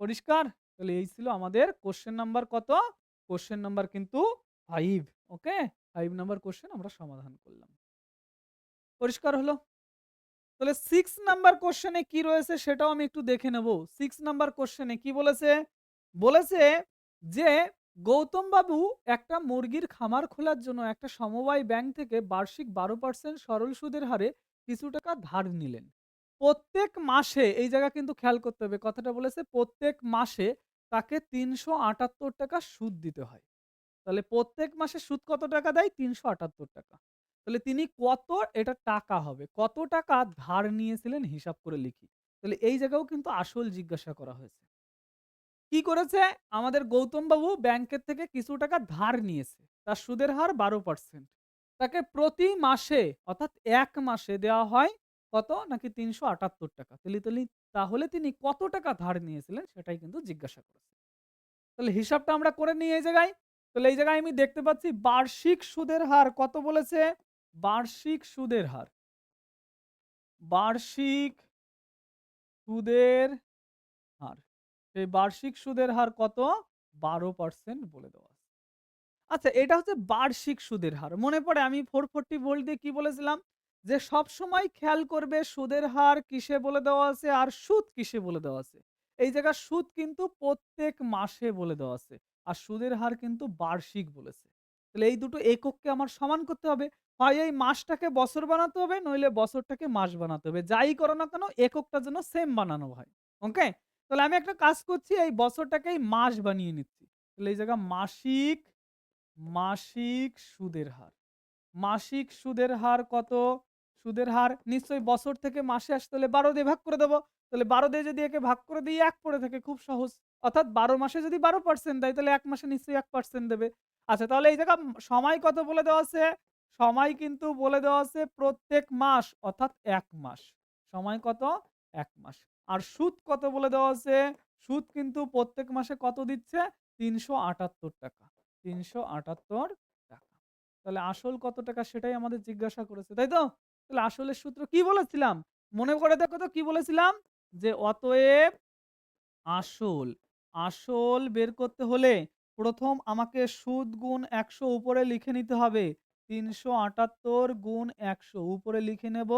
পরিষ্কার? তাহলে এই ছিল আমাদের কোয়েশ্চেন নাম্বার কত? কোয়েশ্চেন নাম্বার কিন্তু 5। ওকে? 5 নাম্বার কোয়েশ্চেন আমরা সমাধান করলাম। পরিষ্কার হলো? তাহলে 6 নাম্বার কোশ্চেনে কি রয়েছে সেটাও আমি একটু দেখে নেব। 6 নাম্বার কোশ্চেনে কি বলেছে? বলেছে যে গৌতম বাবু একটা মুরগির খামার খোলার জন্য একটা সমবায় ব্যাংক থেকে বার্ষিক 12% সরল সুদের হারে কিছু টাকা ধার নিলেন। প্রত্যেক মাসে এই জায়গা কিন্তু খেয়াল করতে হবে। কথাটা বলেছে প্রত্যেক মাসে তাকে ৳৩৭৮ সুদ দিতে হয়। তাহলে প্রত্যেক মাসে সুদ কত টাকা দেয়? ৳৩৭৮। তাহলে তিনি কত, এটা টাকা হবে। কত টাকা ধার নিয়েছিলেন হিসাব করে লিখি। তাহলে এই জায়গাও কিন্তু আসল জিজ্ঞাসা করা হয়েছে। কি করেছে? আমাদের গৌতম বাবু ব্যাংকের থেকে কিছু টাকা ধার নিয়েছে। তার সুদের হার 12%। তাকে প্রতি মাসে অর্থাৎ ১ মাসে দেওয়া হয় কত? নাকি ৳৩৭৮। তাহলে তিনি কত টাকা ধার নিয়েছিলেন সেটাই কিন্তু জিজ্ঞাসা করেছে। তাহলে হিসাবটা আমরা করে নিই এই জায়গায়। তাহলে এই জায়গায় আমি দেখতে পাচ্ছি বার্ষিক সুদের হার কত বলেছে? বার্ষিক সুদের হার। বার্ষিক সুদের হার। সেই বার্ষিক সুদের হার কত? 12% বলে দেওয়া আছে। আচ্ছা, এটা হচ্ছে বার্ষিক সুদের হার। মনে পড়ে আমি 440 ভোল্ট দিয়ে কি বলেছিলাম? যে সবসময় খেয়াল করবে সুদের হার কিসে বলে দেওয়া আছে আর সুদ কিসে বলে দেওয়া আছে। এই জায়গায় সুদ কিন্তু প্রত্যেক মাসে বলে দেওয়া আছে। আর সুদের হার কিন্তু বার্ষিক বলেছে। তাহলে এই দুটো একককে আমার সমান করতে হবে। হয় এই মাসটাকে বছর বানাতে হবে, নইলে বছরটাকে মাস বানাতে হবে। যাই করো না কেন এককটা যেন সেম বানানো হয়। ওকে? তাহলে আমি একটা কাজ করছি, এই বছরটাকেই মাস বানিয়ে নিচ্ছি। তাহলে এই জায়গায় মাসিক মাসিক সুদের হার। মাসিক সুদের হার কত? সুদের হার নিশ্চয়ই বছর থেকে মাসে আসতে হলে ১২ দিয়ে ভাগ করে দেব। তাহলে ১২ দিয়ে যদি একে ভাগ করে দিই ১ পড়ে থাকে, খুব সহজ। অর্থাৎ ১২ মাসে যদি ১২% দেয় তাহলে ১ মাসে নিশ্চয়ই ১% দেবে। আচ্ছা, তাহলে এই জায়গা সময় কত বলে দেওয়া আছে? সময় কিন্তু বলে দেওয়া আছে প্রত্যেক মাস অর্থাৎ ১ মাস। সময় কত? ১ মাস। আর সুদ কত বলে দেওয়া আছে? সুদ কিন্তু প্রত্যেক মাসে কত দিচ্ছে? ৳৩৭৮। ৳৩৭৮। তাহলে আসল কত টাকা সেটাই আমাদের জিজ্ঞাসা করেছে, তাই তো? তাহলে আসলের সূত্র কি বলেছিলাম? মনে করে দেখো তো কি বলেছিলাম? যে অতএব আসল, আসল বের করতে হলে ১ম আমাকে সুদ গুণ ১০০ উপরে লিখে নিতে হবে। ৩৭৮ গুণ ১০০ উপরে লিখে নেব।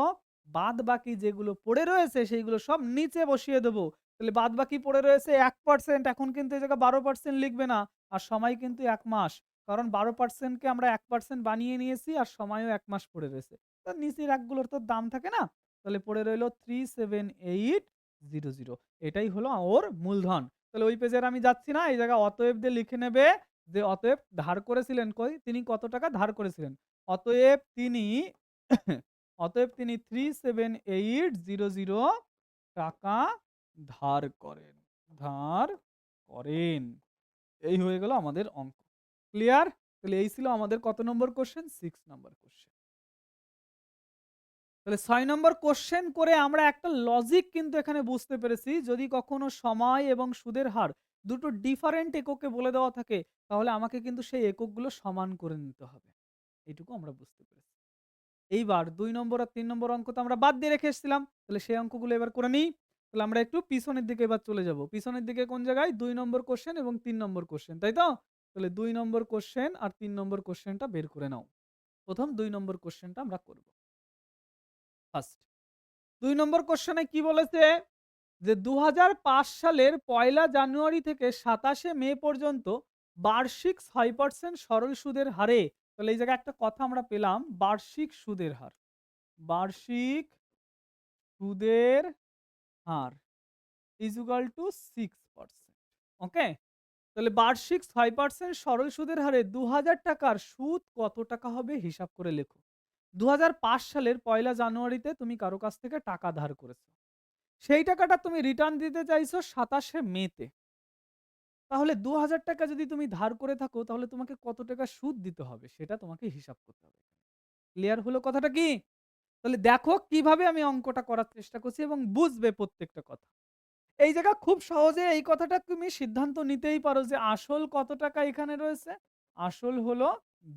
বাদবাকি যেগুলো পড়ে রয়েছে সেইগুলো সব নিচে বসিয়ে দেব। তাহলে বাদবাকি পড়ে রয়েছে ১%, এখন কিন্তু এই জায়গায় ১২% লিখবে না। আর সময় কিন্তু ১ মাস। কারণ ১২% কে আমরা ১% বানিয়ে নিয়েছি আর সময়ও ১ মাস পড়ে রয়েছে। তো নিচের একগুলোর তো দাম থাকে না? তাহলে পড়ে রইল 37800। এটাই হলো ওর মূলধন। তাহলে ওই পেজে আর আমি যাচ্ছি না। এই জায়গায় অতএব দিয়ে লিখে নেবে যে অতএব ধার করেছিলেন কই? তিনি কত টাকা ধার করেছিলেন? অতএব তিনি অতএব তিনি 37800 টাকা ধার করেন। ধার করেন। এই হয়ে গেল আমাদের অঙ্ক। ক্লিয়ার? তাহলে এই ছিল আমাদের কত নম্বর কোয়েশ্চেন? 6 number question. তাহলে ৬ নম্বর কোশ্চেন করে আমরা একটা লজিক কিন্তু এখানে বুঝতে পেরেছি। যদি কখনো সময় এবং সুদের হার দুটো ডিফারেন্ট এককে বলে দেওয়া থাকে, তাহলে আমাকে কিন্তু সেই এককগুলো সমান করে নিতে হবে। এইটুকু আমরা বুঝতে পেরেছি। এইবার ২ নম্বর আর ৩ নম্বর অঙ্ক তো আমরা বাদ দিয়ে রেখে এসেছিলাম। তাহলে সেই অঙ্কগুলো এবার করে নিই। তাহলে আমরা একটু পিছনের দিকে এবার চলে যাব। পিছনের দিকে কোন জায়গায়? ২ নম্বর কোশ্চেন এবং ৩ নম্বর কোশ্চেন, তাই তো? তাহলে ২ নম্বর কোশ্চেন আর ৩ নম্বর কোশ্চেনটা বের করে নাও। ১ম ২ নম্বর কোশ্চেনটা আমরা করব। ফার্স্ট ২ নম্বর কোশ্চেনে কি বলেছে? যে ২০০৫ সালের ১লা জানুয়ারি থেকে ২৭শে মে পর্যন্ত বার্ষিক ৬% সরল সুদের হারে, তাহলে এই জায়গায় একটা কথা আমরা পেলাম, বার্ষিক সুদের হার। বার্ষিক সুদের হার ইজ ইকুয়াল টু 6%। ওকে? তাহলে বার্ষিক ৬% সরল সুদের হারে ৳২০০০ সুদ কত টাকা হবে হিসাব করে লেখো। ২০০৫ সালের ১লা জানুয়ারিতে তুমি কারো কাছ থেকে টাকা ধার করেছ। সেই টাকাটা তুমি রিটার্ন দিতে চাইছো ২৭শে মেতে। তাহলে ৳২০০০ যদি তুমি ধার করে থাকো তাহলে তোমাকে কত টাকা সুদ দিতে হবে সেটা তোমাকে হিসাব করতে হবে। ক্লিয়ার হলো কথাটা কি? তাহলে দেখো কিভাবে আমি অঙ্কটা করার চেষ্টা করছি এবং বুঝবে প্রত্যেকটা কথা। এই জায়গা খুব সহজে এই কথাটা তুমি সিদ্ধান্ত নিতেই পারো যে আসল কত টাকা এখানে রয়েছে? আসল হলো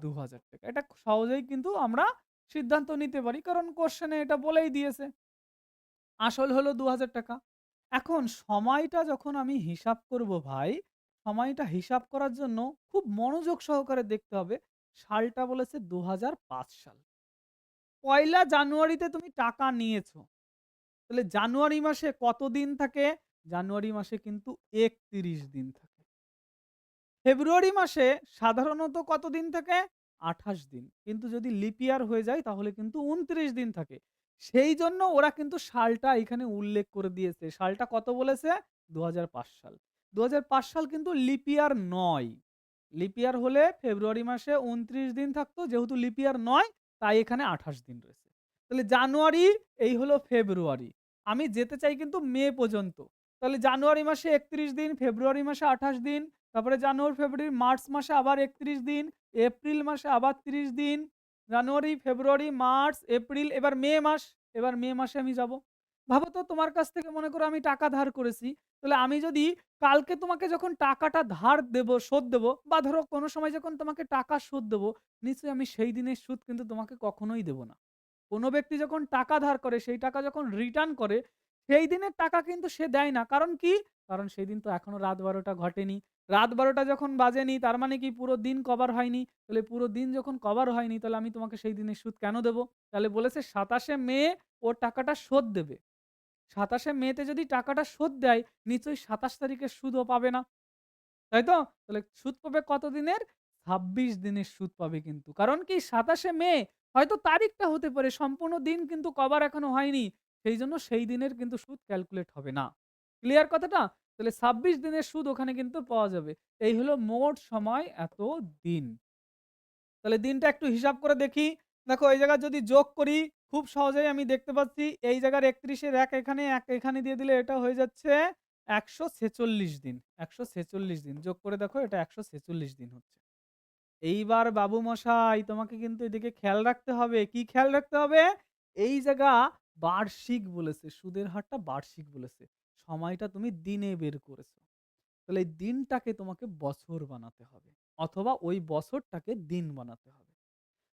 ৳২০০০। এটা সহজেই কিন্তু আমরা সিদ্ধান্ত নিতে পারি। কারণ কোয়েশ্চেনে এটা বলেই দিয়েছে। আসল হলো ৳২০০০। এখন সময়টা যখন আমি হিসাব করব ভাই, সময়টা হিসাব করার জন্য খুব মনোযোগ সহকারে দেখতে হবে। সালটা বলেছে ২০০৫ সাল। ১লা জানুয়ারিতে তুমি টাকা নিয়েছো। তাহলে জানুয়ারি মাসে কত দিন থাকে? জানুয়ারি মাসে কিন্তু ৩১ দিন থাকে। ফেব্রুয়ারি মাসে সাধারণত কত দিন থাকে? ২৮ দিন। কিন্তু যদি লিপ ইয়ার হয়ে যায় তাহলে কিন্তু ২৯ দিন থাকে। সেইজন্য ওরা কিন্তু সালটা এখানে উল্লেখ করে দিয়েছে। সালটা কত বলেছে? ২০০৫ সাল। ২০০৫ সাল কিন্তু লিপ ইয়ার নয়। লিপ ইয়ার হলে ফেব্রুয়ারি মাসে ২৯ দিন থাকতো। যেহেতু লিপ ইয়ার নয় তাই এখানে ২৮ দিন রয়েছে। তাহলে জানুয়ারি এই হলো ফেব্রুয়ারি। আমি যেতে চাই কিন্তু মে পর্যন্ত। তাহলে জানুয়ারি মাসে ৩১ দিন, ফেব্রুয়ারি মাসে ২৮ দিন, তারপরে জানুয়ারি, ফেব্রুয়ারি, মার্চ মাসে আবার ৩১ দিন, এপ্রিল মাসে আবার ৩০ দিন, জানুয়ারি, ফেব্রুয়ারি, মার্চ, এপ্রিল, এবার মে মাস। এবার মে মাসে আমি যাব। ভাবো তো তোমার কাছ থেকে মনে করো আমি টাকা ধার করেছি। তাহলে আমি যদি কালকে তোমাকে যখন টাকাটা ধার দেব, শোধ দেব বা ধরো কোনো সময় যখন তোমাকে টাকা শোধ দেব, নিশ্চয়ই আমি সেই দিনের সুদ কিন্তু তোমাকে কখনোই দেব না। কোনো ব্যক্তি যখন টাকা ধার করে সেই টাকা যখন রিটার্ন করে সেই দিনের টাকা কিন্তু সে দেয় না। কারণ কি? কারণ সেদিন তো এখনো রাত ১২টা ঘটেনি। রাত ১২টা যখন বাজেনি তার মানে কি পুরো দিন কভার হয়নি। তাহলে পুরো দিন যখন কভার হয়নি তাহলে আমি তোমাকে সেই দিনের সুদ কেন দেব? তাহলে বলেছে ২৭শে মে ও টাকাটা শোধ দেবে। ২৭শে মেতে যদি টাকাটা শোধ দেয় নিশ্চয়ই ২৭ তারিখের সুদও পাবে না। তাই তো? তাহলে সুদ পাবে কত দিনের? ২৬ দিনের সুদ পাবে কিন্তু। কারণ কি ২৭শে মে হয়তো তারিখটা হতে পারে সম্পূর্ণ দিন কিন্তু কভার এখনো হয়নি। সেইজন্য সেই দিনের কিন্তু সুদ ক্যালকুলেট হবে না। ক্লিয়ার কথাটা? তাহলে ২৬ দিনের সুদ ওখানে কিন্তু পাওয়া যাবে। এই হলো মোট সময় এত দিন। তাহলে দিনটা একটু হিসাব করে দেখি। দেখো এই জায়গায় যদি যোগ করি খুব সহজেই আমি দেখতে পাচ্ছি এই জায়গার ৩১ এর ১ এখানে, ১ এখানে দিয়ে দিলে এটা হয়ে যাচ্ছে ১৪৬ দিন। ১৪৬ দিন। যোগ করে দেখো এটা ১৪৬ দিন হচ্ছে। এইবার বাবু মশাই তোমাকে কিন্তু এদিকে খেয়াল রাখতে হবে। কি খেয়াল রাখতে হবে? এই জায়গা বার্ষিক বলেছে। সুদের হারটা বার্ষিক বলেছে। সময়টা তুমি দিনে বের করেছো। তাহলে এই দিনটাকে তোমাকে বছর বানাতে হবে। অথবা ওই বছরটাকে দিন বানাতে হবে।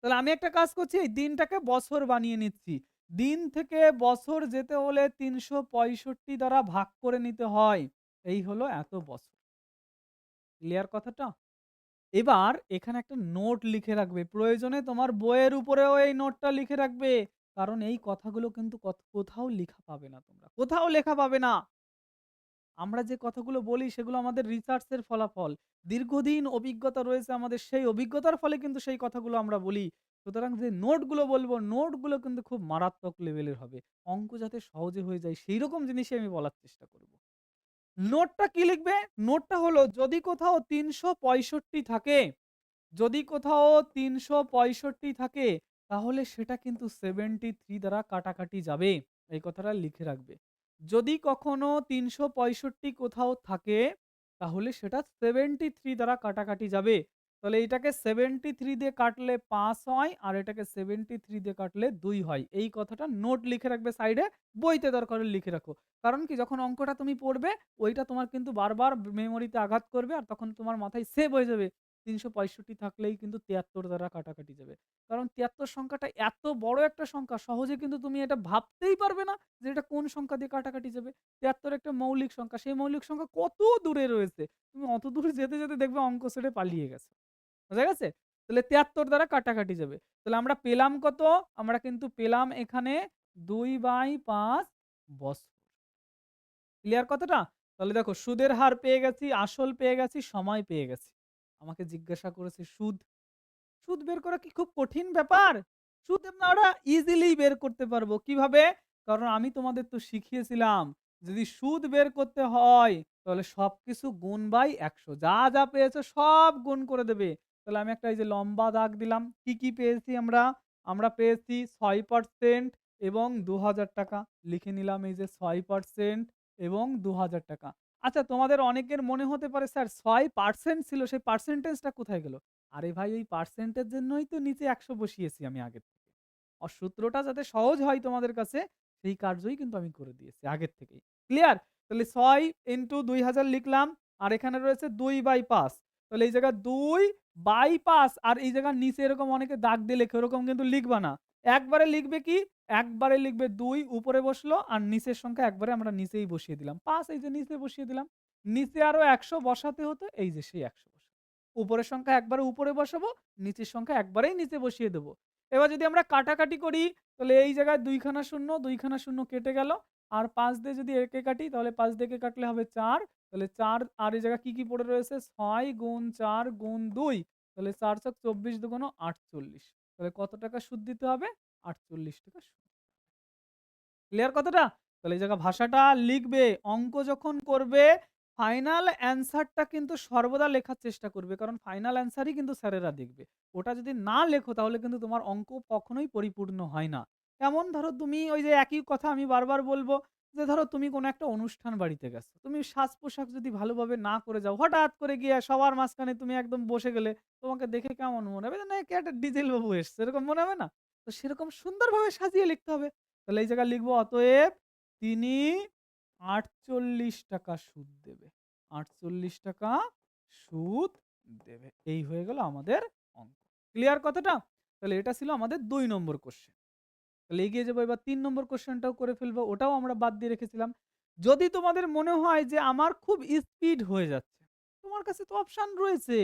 তাহলে আমি একটা কাজ করছি এই দিনটাকে বছর বানিয়ে নিচ্ছি। দিন থেকে বছর যেতে হলে ৩৬৫ দ্বারা ভাগ করে নিতে হয়। এই হলো এত বছর। ক্লিয়ার কথাটা? এবার এখানে একটা নোট লিখে রাখবে। প্রয়োজনে তোমার বইয়ের উপরেও এই নোটটা লিখে রাখবে। কারণ এই কথাগুলো কিন্তু কোথাও লিখা পাবে না তোমরা। কোথাও লেখা পাবে না। আমরা যে কথাগুলো বলি সেগুলো আমাদের রিসার্চ এর ফলাফল। দীর্ঘদিন অভিজ্ঞতা রয়েছে আমাদের সেই অভিজ্ঞতার ফলে কিন্তু সেই কথাগুলো আমরা বলি। সুতরাং যে নোটগুলো বলব, নোটগুলো কিন্তু খুব মারাত্মক লেভেলের হবে। অঙ্ক যাতে সহজে হয়ে যায় সেইরকম জিনিসই আমি বলার চেষ্টা করব। নোটটা কি লিখবে? নোটটা হলো যদি কোথাও ৩৬৫ থাকে, যদি কোথাও ৩৬৫ থাকে তাহলে সেটা কিন্তু 73 দ্বারা কাটাকাটি যাবে। এই কথাটা লিখে রাখবে। যদি কখনো ৩৬৫ কোথাও থাকে তাহলে সেটা 73 দ্বারা কাটাকাটি যাবে। তাহলে এটাকে 73 দিয়ে কাটলে ৫ হয় আর এটাকে 73 দিয়ে কাটলে ২ হয়। এই কথাটা নোট লিখে রাখবে সাইডে, বইতে দরকার হলে লিখে রাখো। কারণ কি যখন অঙ্কটা তুমি পড়বে ওইটা তোমার কিন্তু বারবার মেমোরিতে আঘাত করবে আর তখন তোমার মাথায় সেভ হয়ে যাবে। ৩৬৫ থাকলেই কিন্তু ৭৩ দ্বারা কাটাকাটি যাবে। কারণ ৭৩ সংখ্যাটা এত বড় একটা সংখ্যা সহজে কিন্তু তুমি এটা ভাবতেই পারবে না যে এটা কোন সংখ্যা দিয়ে কাটাকাটি যাবে। ৭৩ একটা মৌলিক সংখ্যা। সেই মৌলিক সংখ্যা কত দূরে রয়েছে। তুমি অত দূরে যেতে, যেতে দেখবে অঙ্ক ছেড়ে পালিয়ে গেছে। বোঝা গেছে? তাহলে ৭৩ দ্বারা কাটাকাটি যাবে। তাহলে আমরা পেলাম কত? আমরা কিন্তু পেলাম এখানে ২/৫ বছর। ক্লিয়ার কথাটা? তাহলে দেখো সুদের হার পেয়ে গেছি, আসল পেয়ে গেছি, সময় পেয়ে গেছি। আমাকে জিজ্ঞাসা করেছে সুদ। সুদ বের করা কি খুব কঠিন ব্যাপার? সুদ আমরা ইজিলি বের করতে পারবো। কিভাবে? কারণ আমি তোমাদের তো শিখিয়েছিলাম, যদি সুদ বের করতে হয় তাহলে সবকিছু গুণ বাই ১০০। যা, যা পেয়েছো সব গুণ করে দেবে। তাহলে আমি একটা এই যে লম্বা দাগ দিলাম। কি, কি পেয়েছি আমরা? আমরা পেয়েছি ৬% এবং ৳২০০০ লিখে নিলাম এই যে ৬% এবং ৳২০০০। আচ্ছা তোমাদের অনেকের মনে হতে পারে স্যার ৬% ছিল সেই পার্সেন্টেজটা কোথায় গেল? আরে ভাই ওই পার্সেন্টের জন্যই তো নিচে ১০০ বসিয়েছি আমি আগের থেকে। সূত্রটা যাতে সহজ হয় তোমাদের কাছে সেই কার্যই কিন্তু আমি করে দিয়েছি আগের থেকেই। ক্লিয়ার? তাহলে ৬ ইন্টু ২০০০ লিখলাম আর এখানে রয়েছে ২/৫। তাহলে এই জায়গায় ২/৫ আর এই জায়গার নিচে এরকম অনেকে দাগ দিয়ে লেখে ওরকম কিন্তু লিখবা না। একবারে লিখবে কি? একবারে লিখবে ২ উপরে বসলো আর নিচের সংখ্যা একবারে আমরা নিচেই বসিয়ে দিলাম। ৫ এই যে নিচে বসিয়ে দিলাম। নিচে আরো ১০০ বসাতে হতো এই যে সেই ১০০ বসালাম। উপরের সংখ্যা একবারে উপরে বসাবো, নিচের সংখ্যা একবারেই নিচে বসিয়ে দেব। এবার যদি আমরা কাটাকাটি করি তাহলে এই জায়গায় ২ খানা শূন্য, ২ খানা শূন্য কেটে গেল। আর ৫ দিয়ে যদি একে কাটি তাহলে ৫ দিয়ে একে কাটলে হবে ৪। তাহলে ৪ আর এই জায়গায় কি পড়ে রয়েছে? ৬ গুণ ৪ গুণ ২। তাহলে ৪ ছক ২৪ দুগুণ ৪৮। তাহলে কত টাকা সুদ দিতে হবে? ৪৮ টাকা সুদ। ক্লিয়ার কথাটা? তাহলে এই জায়গায় ভাষাটা লিখবে। অঙ্ক যখন করবে ফাইনাল অ্যান্সারটা কিন্তু সর্বদা লেখার চেষ্টা করবে। কারণ ফাইনাল অ্যান্সারই কিন্তু স্যারেরা দেখবে। ওটা যদি না লেখো তাহলে কিন্তু তোমার অঙ্ক কখনোই পরিপূর্ণ হয় না। কেমন ধরো তুমি ওই যে একই কথা আমি বারবার বলব যে ধরো তুমি কোনো একটা অনুষ্ঠান বাড়িতে গেছো। তুমি সাজ-পোশাক যদি ভালোভাবে না করে যাও, হঠাৎ করে গিয়ে সবার মাঝখানে তুমি একদম বসে গেলে, তোমাকে দেখে কেমন মনে হবে? যে না কে একটা ডিজেল বাবু এসছে, এরকম মনে হবে না? তো সেরকম সুন্দরভাবে সাজিয়ে লিখতে হবে। তাহলে এই জায়গায় লিখবো অতএব তিনি ৪৮ টাকা সুদ দেবে। ৪৮ টাকা সুদ দেবে। এই হয়ে গেল আমাদের অঙ্ক। ক্লিয়ার কথাটা? তাহলে এটা ছিল আমাদের ২ নম্বর কোয়েশ্চেন। তাহলে এগিয়ে যাবো এবার ৩ নম্বর কোয়েশ্চেনটাও করে ফেলবো। ওটাও আমরা বাদ দিয়ে রেখেছিলাম। যদি তোমাদের মনে হয় যে আমার খুব স্পিড হয়ে যাচ্ছে, তোমার কাছে তো অপশন রয়েছে।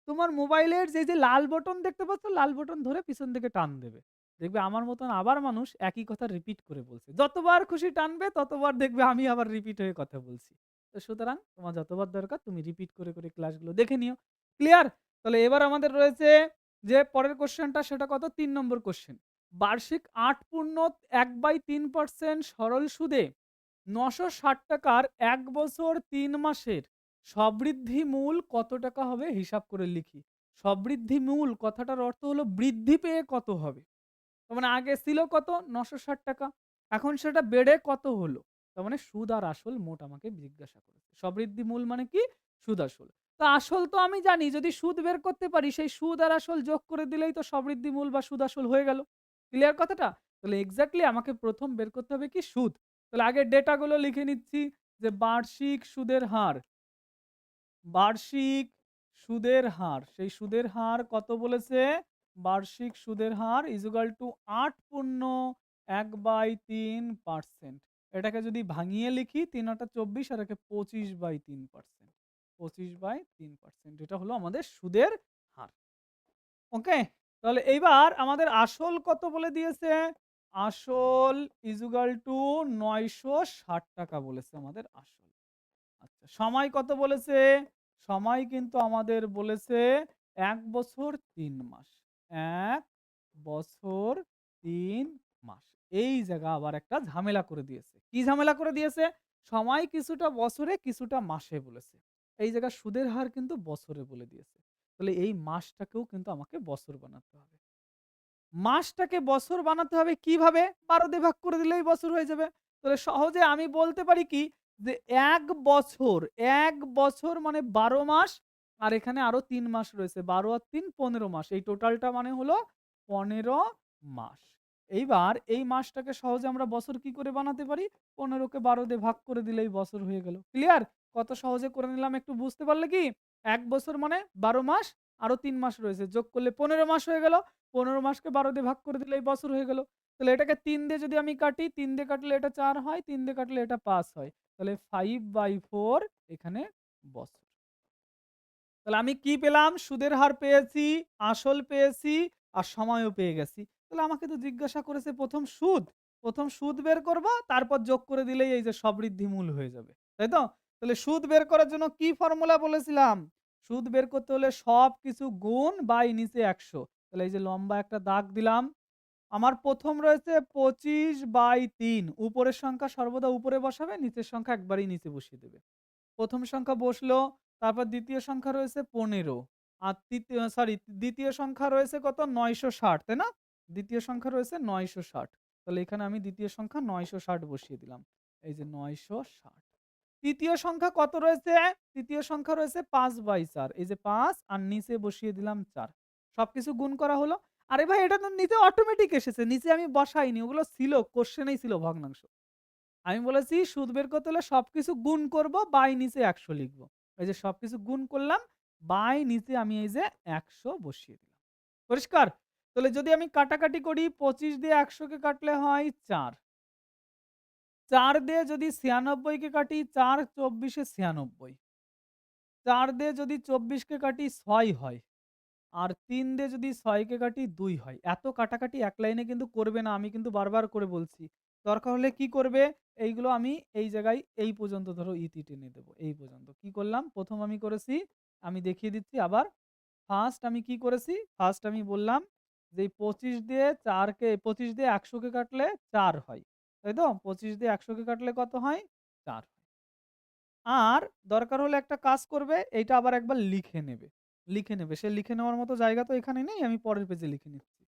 তোমার মোবাইলের যে লাল বটন দেখতে পাচ্ছ, লাল বটন ধরে পিছন দিকে টান দেবে। দেখবে আমার মতন আবার মানুষ একই কথা রিপিট করে বলছে। যতবার খুশি টানবে ততবার দেখবে আমি আবার রিপিট হয়ে কথা বলছি। তো সুতরাং তোমার যতবার দরকার তুমি রিপিট করে ক্লাসগুলো দেখে নিও। ক্লিয়ার? তাহলে এবার আমাদের রয়েছে যে পরের কোয়েশ্চেনটা সেটা কত? ৩ নম্বর কোয়েশ্চেন। বার্ষিক ৮ পূর্ণ ১/৩% সরল সুদে ৯৬০ টাকার ১ বছর ৩ মাসের সবৃদ্ধি মূল কত টাকা হবে হিসাব করে লিখি। সবৃদ্ধি মূল কথাটার অর্থ হলো বৃদ্ধি পেয়ে কত হবে। তার মানে আগে ছিল কত? ৯৬০ টাকা। এখন সেটা বেড়ে কত হলো? তার মানে সুদ আর আসল মোট আমাকে জিজ্ঞাসা করেছে। সবৃদ্ধি মূল মানে কি? সুদ আসল। তো আসল তো আমি জানি যদি সুদ বের করতে পারি সেই সুদ আর আসল যোগ করে দিলেই তো সবৃদ্ধি মূল বা সুদ আসল হয়ে গেল। ক্লিয়ার কথাটা? তাহলে এক্সাক্টলি আমাকে ১ম বের করতে হবে কি? সুদ। তাহলে আগে ডেটা গুলো লিখে নিচ্ছি যে বার্ষিক সুদের হার। বার্ষিক সুদের হার। সেই সুদের হার কত বলেছে? বার্ষিক সুদের হার ইকুয়াল টু ৮ পূর্ণ ১/৩%। এটাকে যদি ভাঙিয়ে লিখি ৩ ৮ ২৪ আর একে ২৫/৩%। ২৫/৩%। এটা হলো আমাদের সুদের হার। ওকে? তাহলে এইবার আমাদের আসল কত বলে দিয়েছে? আসল ইকুয়াল টু ৯৬০ টাকা বলেছে আমাদের আসল। আচ্ছা, সময় কত বলেছে? সময় কিন্তু আমাদের বলেছে ১ বছর ৩ মাস। ১ বছর ৩ মাস। এই জায়গা আবার একটা ঝামেলা করে দিয়েছে। কি ঝামেলা করে দিয়েছে? সময় কিছুটা বছরে, কিছুটা মাসে বলেছে। এই জায়গায় সুদের হার কিন্তু বছরে বলে দিয়েছে। তাহলে এই মাসটাকেও কিন্তু আমাকে বছর বানাতে হবে। মাসটাকে বছর বানাতে হবে কিভাবে? ১২ দিয়ে ভাগ করে দিলেই বছর হয়ে যাবে। তাহলে সহজে আমি বলতে পারি কি? যে ১ বছর, ১ বছর মানে ১২ মাস আর এখানে আরো ৩ মাস রয়েছে। ১২ আর ৩ ১৫ মাস। এই টোটালটা মানে হলো ১৫ মাস। এইবার এই মাসটাকে সহজে আমরা বছর কি করে বানাতে পারি? ১৫ কে ১২ দিয়ে ভাগ করে দিলেই বছর হয়ে গেল। ক্লিয়ার? কত সহজে করে নিলাম একটু বুঝতে পারলে কি? ১ বছর মানে ১২ মাস আরো ৩ মাস রয়েছে। যোগ করলে ১৫ মাস হয়ে গেল। ১৫ মাসকে ১২ দিয়ে ভাগ করে দিলেই বছর হয়ে গেল। তাহলে এটাকে ৩ দিয়ে যদি আমি কাটি, ৩ দিয়ে কাটলে এটা ৪ হয়, ৩ দিয়ে কাটলে এটা ৫ হয়। তাহলে 5/4 এখানে বছর। তাহলে আমি কি পেলাম? সুদের হার পেয়েছি, আসল পেয়েছি আর সময়ও পেয়ে গেছি। তাহলে আমাকে তো জিজ্ঞাসা করেছে ১ম সুদ। ১ম সুদ বের করব, তারপর যোগ করে দিলেই এই যে সবৃদ্ধি মূল হয়ে যাবে। তাই তো? তাহলে সুদ বের করার জন্য কি ফর্মুলা বলেছিলাম? সুদ বের করতে হলে সবকিছু গুণ বাই নিচে ১০০। তাহলে এই যে লম্বা একটা দাগ দিলাম। আমার ১ম রয়েছে ২৫/৩। উপরের সংখ্যা সর্বদা উপরে বসাবে, নিচের সংখ্যা একবারেই নিচে বসিয়ে দেবে। ১ম সংখ্যা বসলো, তারপর দ্বিতীয় সংখ্যা রয়েছে ১৫ আর দ্বিতীয় সংখ্যা রয়েছে কত? ৯৬০, তাই না? দ্বিতীয় সংখ্যা রয়েছে ৯৬০। তাহলে এখানে আমি দ্বিতীয় সংখ্যা ৯৬০ বসিয়ে দিলাম। এই যে ৯৬০। তৃতীয় সংখ্যা কত রয়েছে? তৃতীয় সংখ্যা রয়েছে ৫/৪। এই যে ৫ আর নিচে বসিয়ে দিলাম ৪। সবকিছু গুণ করা হলো। আরে ভাই এটা তো নিচে অটোমেটিক এসেছে। নিচে আমি বসাইনি। ওগুলো ছিল, কোশ্চেনেই ছিল ভগ্নাংশ। আমি বলেছি সুদ বের করতে হলে সবকিছু গুণ করব, বাই নিচে ১০০ লিখব। এই যে সবকিছু গুণ করলাম, বাই নিচে আমি এই যে ১০০ বসিয়ে দিলাম। পরিষ্কার? তাহলে যদি আমি কাটাকাটি করি ২৫ দিয়ে ১০০ কে কাটলে হয় ৪। ৪ দিয়ে যদি ৯৬ কে কাটি ৪ ২৪ এ ৯৬। ৪ দিয়ে যদি ২৪ কে কাটি ৬ হয়। আর ৩ দিয়ে যদি ৬ কে কাটি ২ হয়। এত কাটাকাটি এক লাইনে কিন্তু করবে না। আমি কিন্তু বারবার করে বলছি। দরকার হলে কি করবে? এইগুলো আমি এই জায়গায় এই পর্যন্ত ধরো ইতি টেনে দেব। এই পর্যন্ত। কি করলাম? ১ম আমি করেছি, আমি দেখিয়ে দিচ্ছি আবার। ফার্স্ট আমি কি করেছি? ফার্স্ট আমি বললাম যে এই ২৫ দিয়ে ১০০ কে কাটলে ৪ হয়। তাই তো? ২৫ দিয়ে ১০০ কে কাটলে কত হয়? ৪ হয়। আর দরকার হলে একটা কাজ করবে, এইটা আবার একবার লিখে নেবে। লিখে নেবে। সে লিখে নেওয়ার মতো জায়গা তো এখানে নেই। আমি পরের পেজে লিখে নিচ্ছি।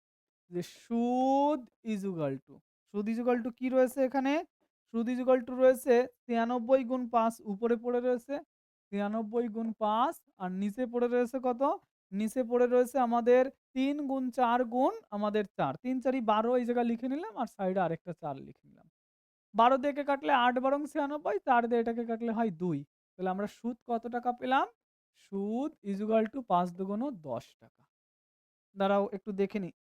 যে সুদ ইজুগাল টু, সুদ ইজুগাল টু কি রয়েছে এখানে? সুদ ইজুগাল টু রয়েছে ৯৩ গুণ ৫ উপরে পড়ে রয়েছে। ৯৩ গুণ ৫ আর নিচে পড়ে রয়েছে কত? নিচে পড়ে রয়েছে আমাদের ৩ গুণ ৪ গুণ আমাদের ৪। ৩ ৪ই ১২ এই জায়গায় লিখে নিলাম আর সাইডে আরেকটা ৪ লিখে নিলাম। ১২ দিয়ে একে কাটলে ৮ বারং ৯৬, ৪ দিয়ে এটাকে কাটলে হয় ২। তাহলে আমরা সুদ কত টাকা পেলাম? সুদ ইজুগাল টু ৫ দুগুণ ১০ টাকা। দাঁড়াও একটু দেখে নিই।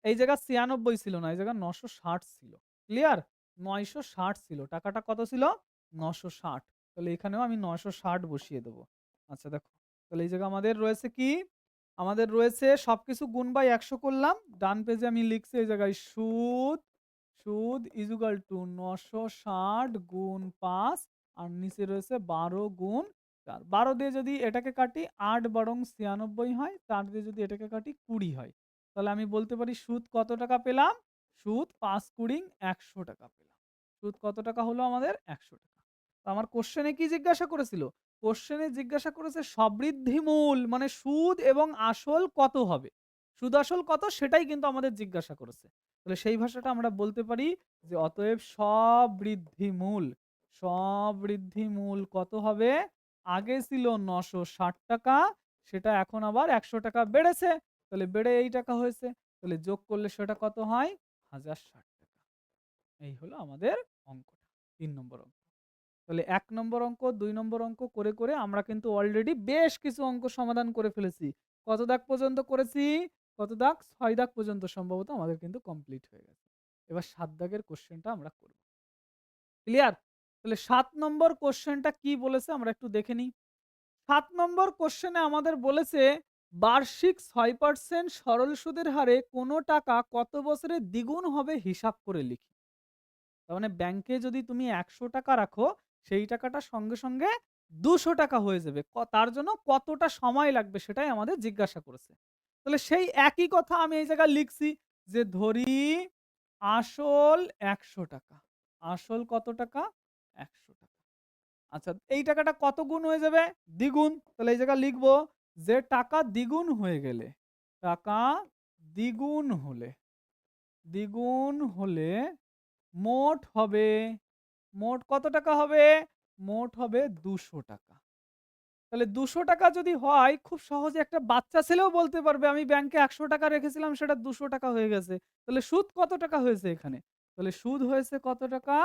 এই জায়গা ৯৬ ছিল না, এই জায়গা ৯৬০ ছিল। ক্লিয়ার? ৯৬০ ছিল। টাকাটা কত ছিল? ৯৬০। তাহলে এখানেও আমি ৯৬০ বসিয়ে দেব। আচ্ছা দেখো। তাহলে এই জায়গা আমাদের রয়েছে কি? আমাদের রয়েছে সবকিছু গুণ বাই ১০০ করলাম। ডান পেজে আমি লিখছি এই জায়গায় সুদ ইজুগাল টু ৯৬০ গুণ ৫ আর নিচে রয়েছে ১২ গুণ ৪। ১২ দিয়ে যদি এটাকে কাটি ৮ বরং ৯৬ হয়। ৪ দিয়ে যদি এটাকে কাটি ২০ হয়। তাহলে আমি বলতে পারি সুদ কত টাকা পেলাম? সুদ ৫ কুড়িং ১০০ টাকা পেলাম। সুদ কত টাকা হলো আমাদের? ১০০ টাকা। তো আমার কোশ্চেনে কি জিজ্ঞাসা করেছিল? কোশ্চেনে জিজ্ঞাসা করেছে সবৃদ্ধি মূল মানে সুদ এবং আসল কত হবে? সুদ আসল কত সেটাই কিন্তু আমাদের জিজ্ঞাসা করেছে। তাহলে সেই ভাষাটা আমরা বলতে পারি যে অতএব সবৃদ্ধি মূল কত হবে? আগে ছিল ৯৬০ টাকা, সেটা এখন আবার ১০০ টাকা বেড়েছে। তাহলে বেড়ে এই টাকা হয়েছে। তাহলে যোগ করলে সেটা কত হয়? ১০৬০ টাকা। এই হলো আমাদের অঙ্কটা। ৩ নম্বর অঙ্ক। তাহলে ১ নম্বর অঙ্ক, ২ নম্বর অঙ্ক করে আমরা কিন্তু অলরেডি বেশ কিছু অঙ্ক সমাধান করে ফেলেছি। কত দাগ পর্যন্ত করেছি? কত দাগ? ৬ দাগ পর্যন্ত সম্ভবত আমাদের কিন্তু কমপ্লিট হয়ে গেছে। এবার ৭ দাগের কোয়েশ্চেনটা আমরা করব। ক্লিয়ার? তাহলে ৭ নম্বর কোয়েশ্চেনটা কি বলেছে আমরা একটু দেখে নিই। ৭ নম্বর কোশ্চেনে আমাদের বলেছে বার্ষিক ৬% সরল সুদের হারে কোনো টাকা কত বছরে দ্বিগুণ হবে হিসাব করে লিখি। তার মানে ব্যাংকে যদি তুমি ১০০ টাকা রাখো, সেই টাকাটা সঙ্গে, সঙ্গে ২০০ টাকা হয়ে যাবে। তার জন্য কতটা সময় লাগবে সেটাই আমাদের জিজ্ঞাসা করেছে। তাহলে সেই একই কথা আমি এই জায়গায় লিখছি যে ধরি আসল ১০০ টাকা। আসল কত টাকা? ১০০ টাকা। আচ্ছা এই টাকাটা কত গুণ হয়ে যাবে? দ্বিগুণ। তাহলে এই জায়গায় লিখব যে টাকা দ্বিগুণ হয়ে গেলে, টাকা দ্বিগুণ হলে, দ্বিগুণ হলে মোট হবে, মোট কত টাকা হবে? মোট হবে ২০০ টাকা। তাহলে ২০০ টাকা যদি হয় খুব সহজে একটা বাচ্চা ছেলেও বলতে পারবে আমি ব্যাংকে ১০০ টাকা রেখেছিলাম সেটা ২০০ টাকা হয়ে গেছে। তাহলে সুদ কত টাকা হয়েছে এখানে? তাহলে সুদ হয়েছে কত টাকা?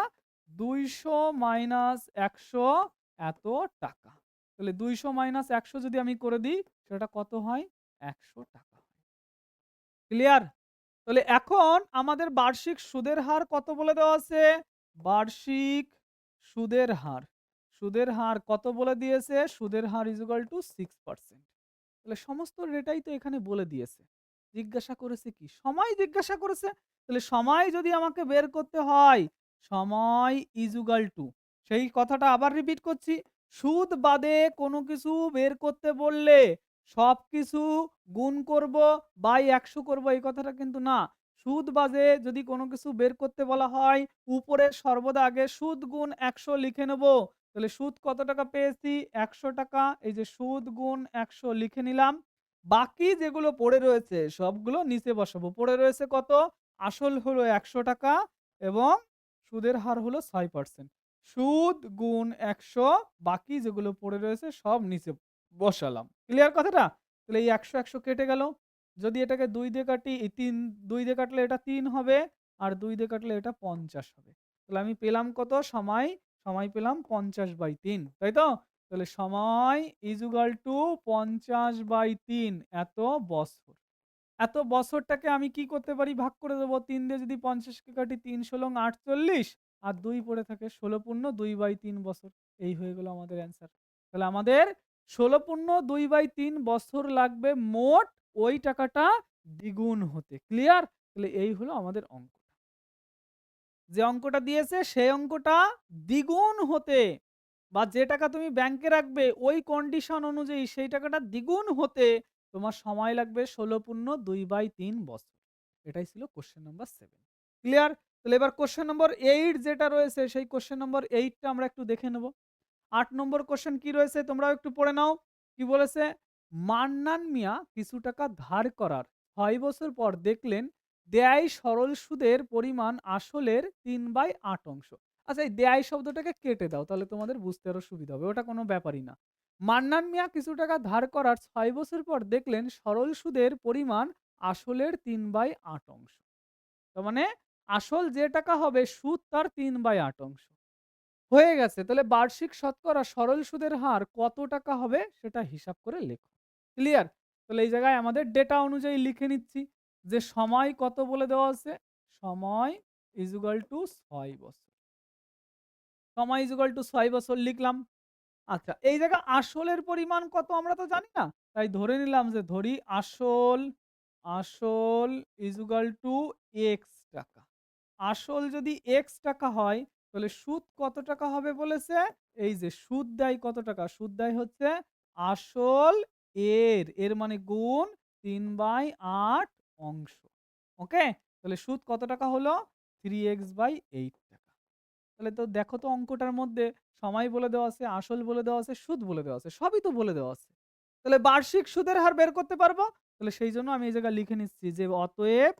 ২০০ মাইনাস ১০০ এত টাকা। তাহলে ২০০ মাইনাস ১০০ যদি আমি করে দিই সেটা কত হয়? ১০০ টাকা হয়। ক্লিয়ার? তাহলে এখন আমাদের বার্ষিক সুদের হার কত বলে দেওয়া আছে? বার্ষিক সুদের হার। সুদের হার কত বলে দিয়েছে? সুদের হার ইকুয়াল টু 6%। তাহলে সমস্ত ডেটাই তো এখানে বলে দিয়েছে। জিজ্ঞাসা করেছে কি? সময় জিজ্ঞাসা করেছে। তাহলে সময় যদি আমাকে বের করতে হয়, সময় ইকুয়াল টু সেই কথাটা আবার রিপিট করছি। সুদ বাদে কোনো কিছু বের করতে বললে সবকিছু গুণ করব বাই ১০০ করব এই কথাটা কিন্তু না। সুদ বাদে যদি কোনো কিছু বের করতে বলা হয়, উপরে সর্বদা আগে সুদ গুণ ১০০ লিখে নেব। তাহলে সুদ কত টাকা পেয়েছি? ১০০ টাকা। এই যে সুদ গুণ ১০০ লিখে নিলাম। বাকি যেগুলো পড়ে রয়েছে সবগুলো নিচে বসাবো। পড়ে রয়েছে কত? আসল হলো ১০০ টাকা এবং সুদের হার হলো ৬%। সুদ গুণ ১০০ বাকি যেগুলো পড়ে রয়েছে সব নিচে বসালাম। ক্লিয়ার কথাটা? তাহলে এই ১০০, ১০০ কেটে গেল। যদি এটাকে ২ দিয়ে কাটি, এই ৩ ২ দিয়ে কাটলে এটা ৩ হবে আর ২ দিয়ে কাটলে এটা ৫০ হবে। তাহলে আমি পেলাম কত? সময়, সময় পেলাম ৫০/৩ তাই তো? তাহলে সময় ইকুয়াল টু ৫০/৩ এত বছর। এত বছরটাকে আমি কি করতে পারি? ভাগ করে দেব। ৩ দিয়ে যদি ৫০ কে কাটি ৩ ষোলং ৪৮ আর ২ পড়ে থাকে ১৬ পূর্ণ ২/৩ বছর। এই হয়ে গেল আমাদের অ্যান্সার। তাহলে আমাদের ১৬ পূর্ণ ২/৩ বছর লাগবে মোট ওই টাকাটা দ্বিগুণ হতে। ক্লিয়ার? তাহলে এই হলো আমাদের অঙ্ক। যে অঙ্কটা দিয়েছে সেই অঙ্কটা দ্বিগুণ হতে বা যে টাকা তুমি ব্যাংকে রাখবে ওই কন্ডিশন অনুযায়ী সেই টাকাটা দ্বিগুণ হতে তোমার সময় লাগবে 16 পূর্ণ 2/3 বছর। এটাই ছিল কোশ্চেন নাম্বার 7। ক্লিয়ার? তাহলে এবার কোশ্চেন নম্বর 8 যেটা রয়েছে সেই কোশ্চেন নম্বর 8 টা আমরা একটু দেখে নেব। 8 নম্বর কোশ্চেন কি রয়েছে তোমরাও একটু পড়ে নাও। কি বলেছে? মান্নান মিয়া কিছু টাকা ধার করার ৬ বছর পর দেখলেন দেয় সরল সুদের পরিমাণ আসলের 3/8 অংশ। আচ্ছা, এই দেয় শব্দটাকে কেটে দাও তাহলে তোমাদের বুঝতে আরো সুবিধা হবে। ওটা কোনো ব্যাপারই না। মান্নান মিয়া কিছু টাকা ধার করার ৬ বছর পর দেখলেন সরল সুদের পরিমাণ আসলের 3/8 অংশ। তার মানে আসল যে টাকা হবে সুদ তার 3/8 অংশ। হয়ে গেছে। তাহলে বার্ষিক শতকরা সরল সুদের হার কত টাকা হবে সেটা হিসাব করে লেখো। ক্লিয়ার? তাহলে এই জায়গায় আমাদের ডেটা অনুযায়ী লিখে নিচ্ছি যে সময় কত বলে দেওয়া আছে? সময় ইজ ইকুয়াল টু ৬ বছর। সময় ইজ ইকুয়াল টু ৬ বছর লিখলাম। আচ্ছা, এই জায়গায় আসলের পরিমাণ কত আমরা তো জানি না। তাই ধরে নিলাম যে ধরি আসল ইজ ইকুয়াল টু এক্স টাকা। আসল যদি এক্স টাকা হয় তাহলে সুদ কত টাকা হবে বলেছে? এই যে সুদ দেয় কত টাকা? সুদ দেয় হচ্ছে আসল এর মানে গুণ 3/8 অংশ। ওকে? তাহলে সুদ কত টাকা হলো? 3x/8 টাকা। তাহলে তো দেখো তো অঙ্কটার মধ্যে সময় বলে দেওয়া আছে, আসল বলে দেওয়া আছে, সুদ বলে দেওয়া আছে। সবই তো বলে দেওয়া আছে। তাহলে বার্ষিক সুদের হার বের করতে পারবো? তাহলে সেইজন্য আমি এই জায়গায় লিখে নিচ্ছি যে অতএব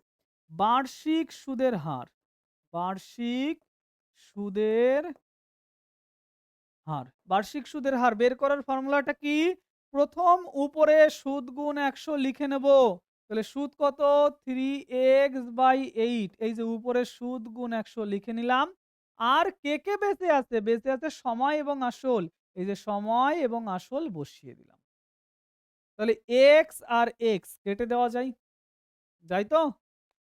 বার্ষিক সুদের হার বার্ষিক সুদের বার্ষিক সুদের হার বের করার ফর্মুলাটা কি? প্রথম উপরে সুদ গুণ ১০০ লিখে নেব। তাহলে সুদ কত? 3x/8। এই যে উপরে সুদ গুণ ১০০ লিখে নিলাম। আর কে বেঁচে আছে? বেঁচে আছে সময় এবং আসল। এই যে সময় এবং আসল বসিয়ে দিলাম। তাহলে x আর x কেটে দেওয়া যায়। যায় তো?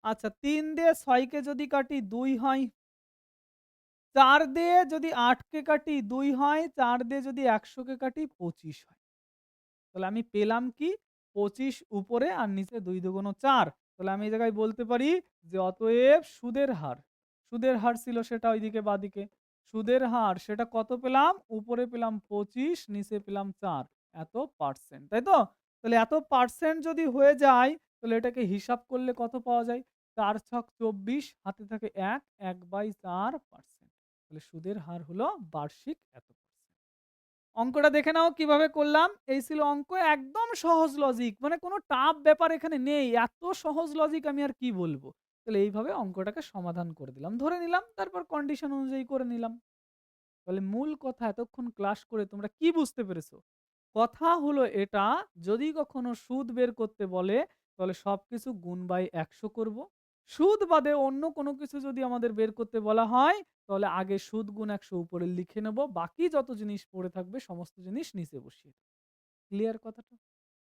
আচ্ছা, ৩ দিয়ে ৬ কে যদি কাটি ২ হয়। ৪ দিয়ে যদি ৮ কে কাটি ২ হয়, ৪ দিয়ে যদি ১০০ কে কাটি ২৫ হয়। তাহলে আমি পেলাম কি? ২৫ উপরে আর নিচে ২ দুগুণ ৪। তাহলে আমি এই জায়গায় বলতে পারি যে অতএব সুদের হার ছিল সেটা ওইদিকে বাঁদিকে। সুদের হার সেটা কত পেলাম? উপরে পেলাম ২৫, নিচে পেলাম ৪। এত পার্সেন্ট। তাই তো? তাহলে এত পার্সেন্ট যদি হয়ে যায় তাহলে এটাকে হিসাব করলে কত পাওয়া যায়? ৪ ছক ২৪, হাতে থাকে ১, ১/৪%। তাহলে সুদের হার হলো বার্ষিক এত %। অঙ্কটা দেখে নাও কিভাবে করলাম। এই ছিল অঙ্ক। একদম সহজ লজিক। মানে কোনো টাফ ব্যাপার এখানে নেই। এত সহজ লজিক আমি আর কি বলবো। তাহলে এইভাবে অঙ্কটাকে সমাধান করে দিলাম। ধরে নিলাম, তারপর কন্ডিশন অনুযায়ী করে নিলাম। তাহলে মূল কথা এতক্ষণ ক্লাস করে তোমরা কি বুঝতে পেরেছো? কথা হলো এটা, যদি কখনো সুদ বের করতে বলে তাহলে সবকিছু গুণ বাই ১০০ করব। সুদ বাদে অন্য কোনো কিছু যদি আমাদের বের করতে বলা হয় তাহলে আগে সুদ গুণ ১০০ উপরে লিখে নেব। বাকি যত জিনিস পড়ে থাকবে সমস্ত জিনিস নিচে বসিয়ে দেব। ক্লিয়ার কথাটা?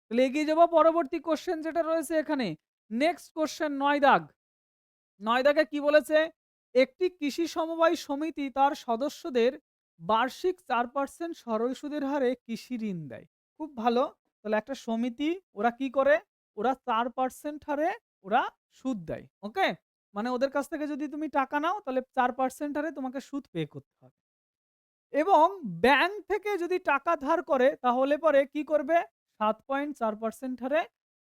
তাহলে এগিয়ে যাব পরবর্তী কোশ্চেন যেটা রয়েছে এখানে। নেক্সট কোশ্চেন ৯ দাগ। ৯ দাগে কি বলেছে? একটি কৃষি সমবায় সমিতি তার সদস্যদের বার্ষিক ৪% সরল সুদের হারে কৃষি ঋণ দেয়। খুব ভালো। তাহলে একটা সমিতি ওরা কি করে? ওরা ৪% হারে ওরা সুদ দেয়। ওকে? মানে ওদের কাছ থেকে যদি তুমি টাকা নাও তাহলে ৪% হারে তোমাকে সুদ পে করতে হবে। এবং ব্যাংক থেকে যদি টাকা ধার করে তাহলে পরে কি করবে? ৭.৪% হারে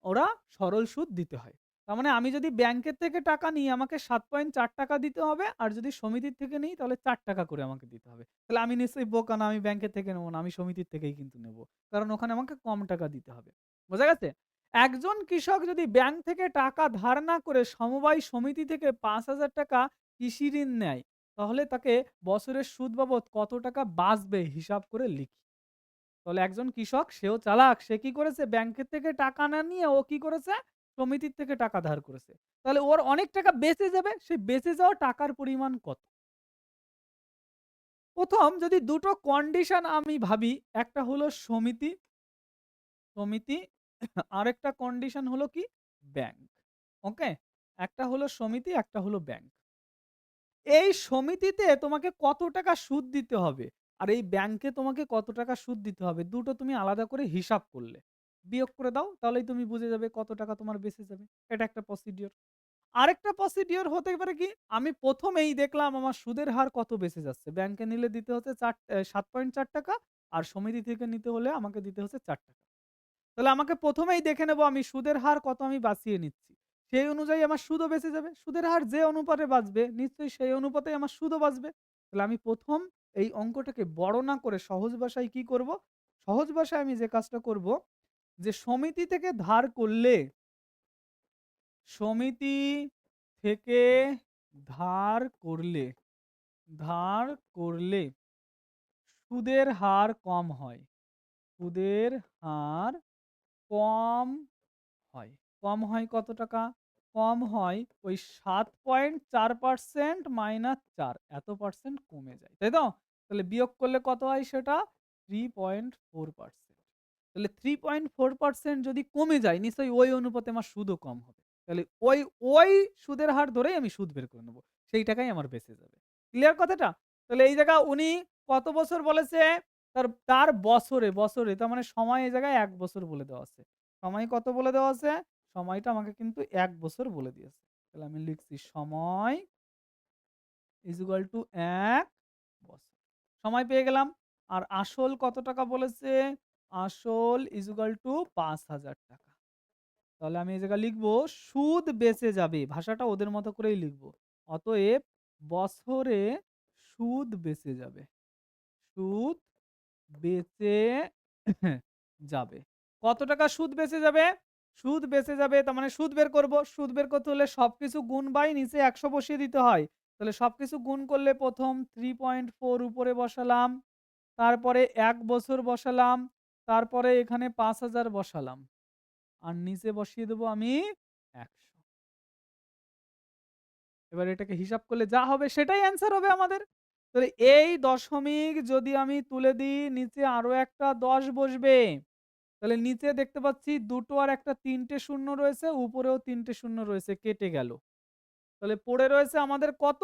ওরা সরল সুদ দিতে হয়। তার মানে আমি যদি ব্যাংকের থেকে টাকা নিই আমাকে ৭.৪ টাকা দিতে হবে। আর যদি সমিতির থেকে নিই তাহলে ৪ টাকা করে আমাকে দিতে হবে। তাহলে আমি নিশ্চয়ই বোকা না, আমি ব্যাংকের থেকে নেব না। আমি সমিতির থেকেই কিন্তু নেব। কারণ ওখানে আমাকে কম টাকা দিতে হবে। বোঝা গেছে? একজন কৃষক যদি ব্যাংক থেকে টাকা ধার না করে সমবায় সমিতি থেকে ৫,০০০ টাকা কৃষি ঋণ নেয় তাহলে তাকে বছরের সুদ বাবদ কত টাকা বাঁচবে হিসাব করে লিখি। তাহলে একজন কৃষক সেও চালাক। সে কি করেছে? ব্যাংকের থেকে টাকা না নিয়ে ও কি করেছে? সমিতির থেকে টাকা ধার করেছে। তাহলে ওর অনেক টাকা বেঁচে যাবে। সেই বেঁচে যাওয়া টাকার পরিমাণ কত? ১ম যদি দুটো কন্ডিশন আমি ভাবি, একটা হলো সমিতি আরেকটা কন্ডিশন হলো কি? ব্যাংক। ওকে? একটা হলো সমিতি, একটা হলো ব্যাংক। এই সমিতিতে তোমাকে কত টাকা সুদ দিতে হবে? আর এই ব্যাংকে তোমাকে কত টাকা সুদ দিতে হবে? দুটো তুমি আলাদা করে হিসাব করলে। বিয়োগ করে দাও তাহলেই তুমি বুঝে যাবে কত টাকা তোমার বেঁচে যাবে। এটা একটা প্রসিডিওর। আরেকটা প্রসিডিওর হতে পারে কি? আমি ১ম এই দেখলাম আমার সুদের হার কত বেঁচে যাচ্ছে। ব্যাংকে নিলে দিতে হচ্ছে ৭.৪ আর সমিতি থেকে নিতে হলে আমাকে দিতে হচ্ছে ৳৪। তাহলে আমাকে ১ম এই দেখে নেব আমি সুদের হার কত আমি বাঁচিয়ে নিচ্ছি। সেই অনুযায়ী আমার সুদও বেঁচে যাবে। সুদের হার যে অনুপাতে বাঁচবে নিশ্চয়ই সেই অনুপাতেই আমার সুদও বাঁচবে। তাহলে আমি ১ম এই অঙ্কটাকে বড় না করে সহজ ভাষায় কি করব? সহজ ভাষায় আমি যে কাজটা করব যে সমিতি থেকে ধার করলে সমিতি থেকে ধার করলে ধার করলে সুদের হার কম হয়। সুদের হার কম হয়। কম হয় কত টাকা? কম হয় ওই ৭.৪% মাইনাস ৪ এত পার্সেন্ট কমে যায়। তাই তো? তাহলে বিয়োগ করলে কত হয় সেটা? 3.4%। তাহলে 3.4% যদি কমে যায় নিশ্চয়ই ওই অনুপাতে আমার সুদও কম হবে। তাহলে ওই সুদের হার ধরেই আমি সুদ বের করে নেব। সেই টাকাই আমার বেঁচে যাবে। ক্লিয়ার কথাটা? তাহলে এই জায়গা উনি কত বছর বলেছে? তার বছরে তার মানে সময় এই জায়গায় ১ বছর বলে দেওয়া আছে। সময় কত বলে দেওয়া আছে? সময়টা আমাকে কিন্তু ১ বছর বলে দিয়েছে। তাহলে আমি লিখছি সময় = ১ বছর। সময় পেয়ে গেলাম। আর আসল কত টাকা বলেছে? আসল =৫,০০০ টাকা। তাহলে আমি এই জায়গায় লিখব সুদ বেঁচে যাবে। ভাষাটা ওদের মতো করেই লিখব। অতএব বছরে সুদ বেঁচে যাবে। সুদ বেঁচে যাবে। কত টাকা সুদ বেঁচে যাবে? সুদ বেঁচে যাবে তার মানে সুদ বের করব। সুদ বের করতে হলে সবকিছু গুণ বাই নিচে ১০০ বসিয়ে দিতে হয়। তাহলে সবকিছু গুণ করলে ১ম 3.4 উপরে বসালাম। তারপরে ১ বছর বসালাম। তারপরে এখানে ৫,০০০ বসালাম। আর নিচে বসিয়ে দেব আমি ১০০। এবার এটাকে হিসাব করলে যা হবে সেটাই অ্যান্সার হবে আমাদের। তাহলে এই দশমিক যদি আমি তুলে দিই নিচে আরো একটা ১০ বসবে। তাহলে নিচে দেখতে পাচ্ছি ২ টো আর একটা ৩ টে শূন্য রয়েছে, উপরেও ৩ টে শূন্য রয়েছে, কেটে গেল। তাহলে পড়ে রয়েছে আমাদের কত?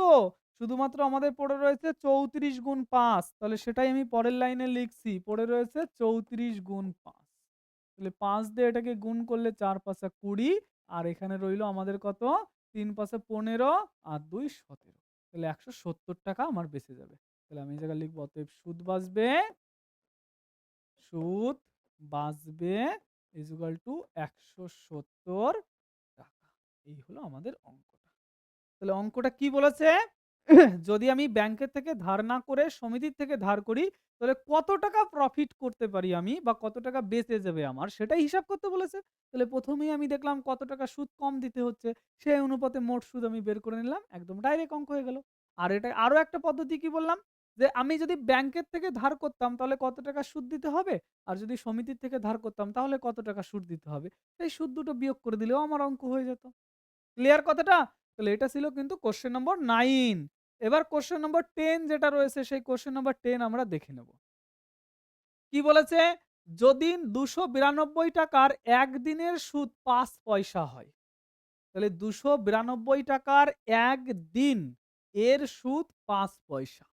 শুধুমাত্র আমাদের পড়ে রয়েছে ৩৪ গুণ ৫। তাহলে সেটাই আমি পরের লাইনে লিখছি। পড়ে রয়েছে ৩৪ গুণ ৫। তাহলে ৫ দিয়ে এটাকে গুণ করলে ৪ ৫ ২০ আর এখানে রইল আমাদের কত? ৩ ৫ ১৫ আর ২ ১৭। তাহলে ৳১৭০ আমার বেঁচে যাবে। তাহলে আমি এই জায়গায় লিখব অতএব সুদ বাঁচবে =১৭০ টাকা। এই হলো আমাদের অঙ্কটা। তাহলে অঙ্কটা কি বলেছে? যদি আমি ব্যাংকের থেকে ধার না করে সমিতির থেকে ধার করি, তাহলে কত টাকা প্রফিট করতে পারি আমি বা কত টাকা বেঁচে যাবে আমার সেটাই হিসাব করতে বলেছে। তাহলে ১ম এই আমি দেখলাম কত টাকা সুদ কম দিতে হচ্ছে। সেই অনুপাতে মোট সুদ আমি বের করে নিলাম। একদম ডাইরেক্ট অঙ্ক হয়ে গেল। আর এটা আরো একটা পদ্ধতি কি বললাম? যে আমি যদি ব্যাংকের থেকে ধার করতাম তাহলে কত টাকা সুদ দিতে হবে? আর যদি সমিতির থেকে ধার করতাম তাহলে কত টাকা সুদ দিতে হবে? এই সুদ দুটো বিয়োগ করে দিলেও আমার অঙ্ক হয়ে যেত। ক্লিয়ার কথাটা? তাহলে এটা ছিল কিন্তু কোয়েশ্চেন নম্বর 9। এবার কোয়েশ্চেন নম্বর 10 যেটা রয়েছে সেই কোয়েশ্চেন নম্বর 10 আমরা দেখে নেব। কি বলেছে? যদি ৳২৯২ টাকার ১ দিনের সুদ ৫ পয়সা হয়, তাহলে ৳২৯২ টাকার ১ দিন এর সুদ ৫ পয়সা।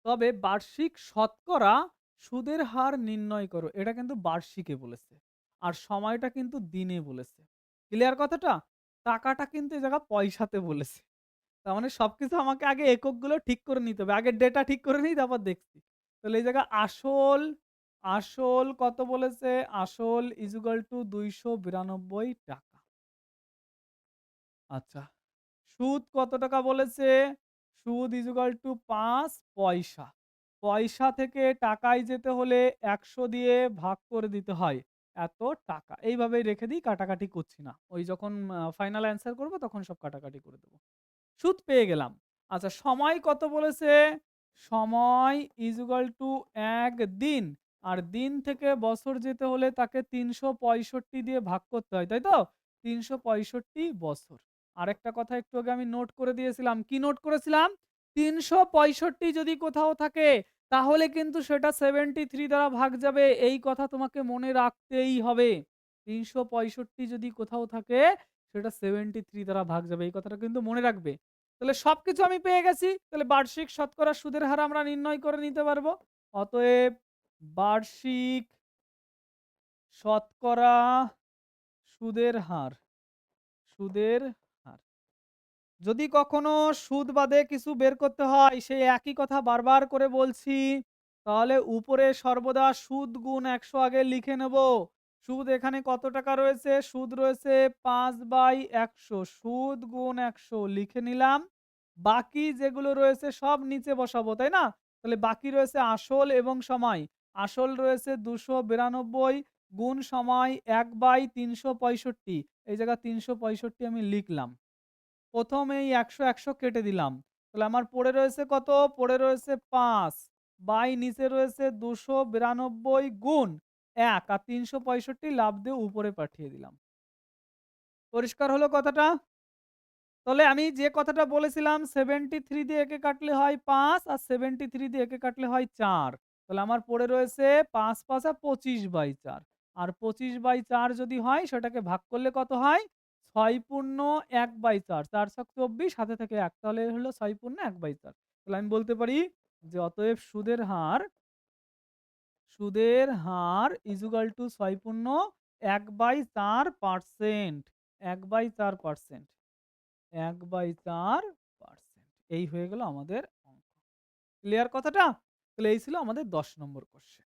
তবে বার্ষিক শতকরা সুদের হার নির্ণয় করো। এটা কিন্তু বার্ষিকে বলেছে। আর সময়টা কিন্তু দিনে বলেছে। ক্লিয়ার কথাটা? টাকাটা কিন্তু এই জায়গা পয়সাতে বলেছে। তার মানে সবকিছু আমাকে আগে এককগুলো ঠিক করে নিতে হবে। আগে ডেটা ঠিক করে নিই তারপর দেখছি। তাহলে এই জায়গায় আসল কত বলেছে? আসল =২৯২ টাকা। আচ্ছা। সুদ কত টাকা বলেছে? সুদ =৫ পয়সা। পয়সা থেকে টাকায় যেতে হলে ১০০ দিয়ে ভাগ করে দিতে হয়। এত টাকা। এইভাবেই রেখে দিই কাটাকাটি করছি না। ওই যখন ফাইনাল অ্যান্সার করব তখন সব কাটাকাটি করে দেব। সুদ পেয়ে গেলাম। আচ্ছা সময় কত বলেছে? সময় = ১ দিন। আর দিন থেকে বছর যেতে হলে তাকে ৩৬৫ দিয়ে ভাগ করতে হয়, তাই তো? ৩৬৫ বছর। আরেকটা কথা একটু আগে আমি নোট করে দিয়েছিলাম। কি নোট করেছিলাম? ৩৬৫ যদি কোথাও থাকে তাহলে কিন্তু সেটা 73 দ্বারা ভাগ যাবে। এই কথা তোমাকে মনে রাখতেই হবে। ৩৬৫ যদি কোথাও থাকে সেটা 73 দ্বারা ভাগ যাবে। এই কথাটা কিন্তু মনে রাখবে। তাহলে সবকিছু আমি পেয়ে গেছি। তাহলে বার্ষিক শতকরা সুদের হার আমরা নির্ণয় করে নিতে পারবো। অতএব বার্ষিক শতকরা সুদের হার, সুদের হার। যদি কখনো সুদ বাদে কিছু বের করতে হয় সেই একই কথা বারবার করে বলছি, তাহলে উপরে সর্বদা সুদ গুণ ১০০ আগে লিখে নেব। সুদ এখানে কত টাকা রয়েছে? সুদ রয়েছে ৫/১০০, সুদ গুণ ১০০ লিখে নিলাম। বাকি যেগুলো রয়েছে সব নিচে বসাবো, তাই না? তাহলে বাকি রয়েছে আসল এবং সময়। আসল রয়েছে ২৯২ গুণ সময় ১/৩৬৫। এই জায়গায় ৩৬৫ আমি লিখলাম। ১ম এই ১০০ কেটে দিলাম। তাহলে আমার পড়ে রয়েছে কত? পড়ে রয়েছে ৫ বাই নিচে রয়েছে ২৯২ গুণ ১ আর ৩৬৫ লাফ দিয়ে উপরে পাঠিয়ে দিলাম। পরিষ্কার হলো কথাটা? তাহলে আমি যে কথাটা বলেছিলাম 73 দিয়ে একে কাটলে হয় ৫ আর 73 দিয়ে একে কাটলে হয় ৪। তাহলে আমার পড়ে রয়েছে ৫ ৫ ২৫/৪ আর ২৫/৪ যদি হয় সেটাকে ভাগ করলে কত হয়? ৬ পূর্ণ ১/৪, ৪ ছক ২৪, হাতে থাকে ১, তাহলে হলো ৬ পূর্ণ ১/৪। তাহলে আমি বলতে পারি যে অতএব সুদের হার = ৬ পূর্ণ ১/৪%, ১/৪%। ১/৪%। এই হয়ে গেল আমাদের অঙ্ক। ক্লিয়ার কথাটা? তাহলে এই ছিল আমাদের ১০ নম্বর কোয়েশ্চেন।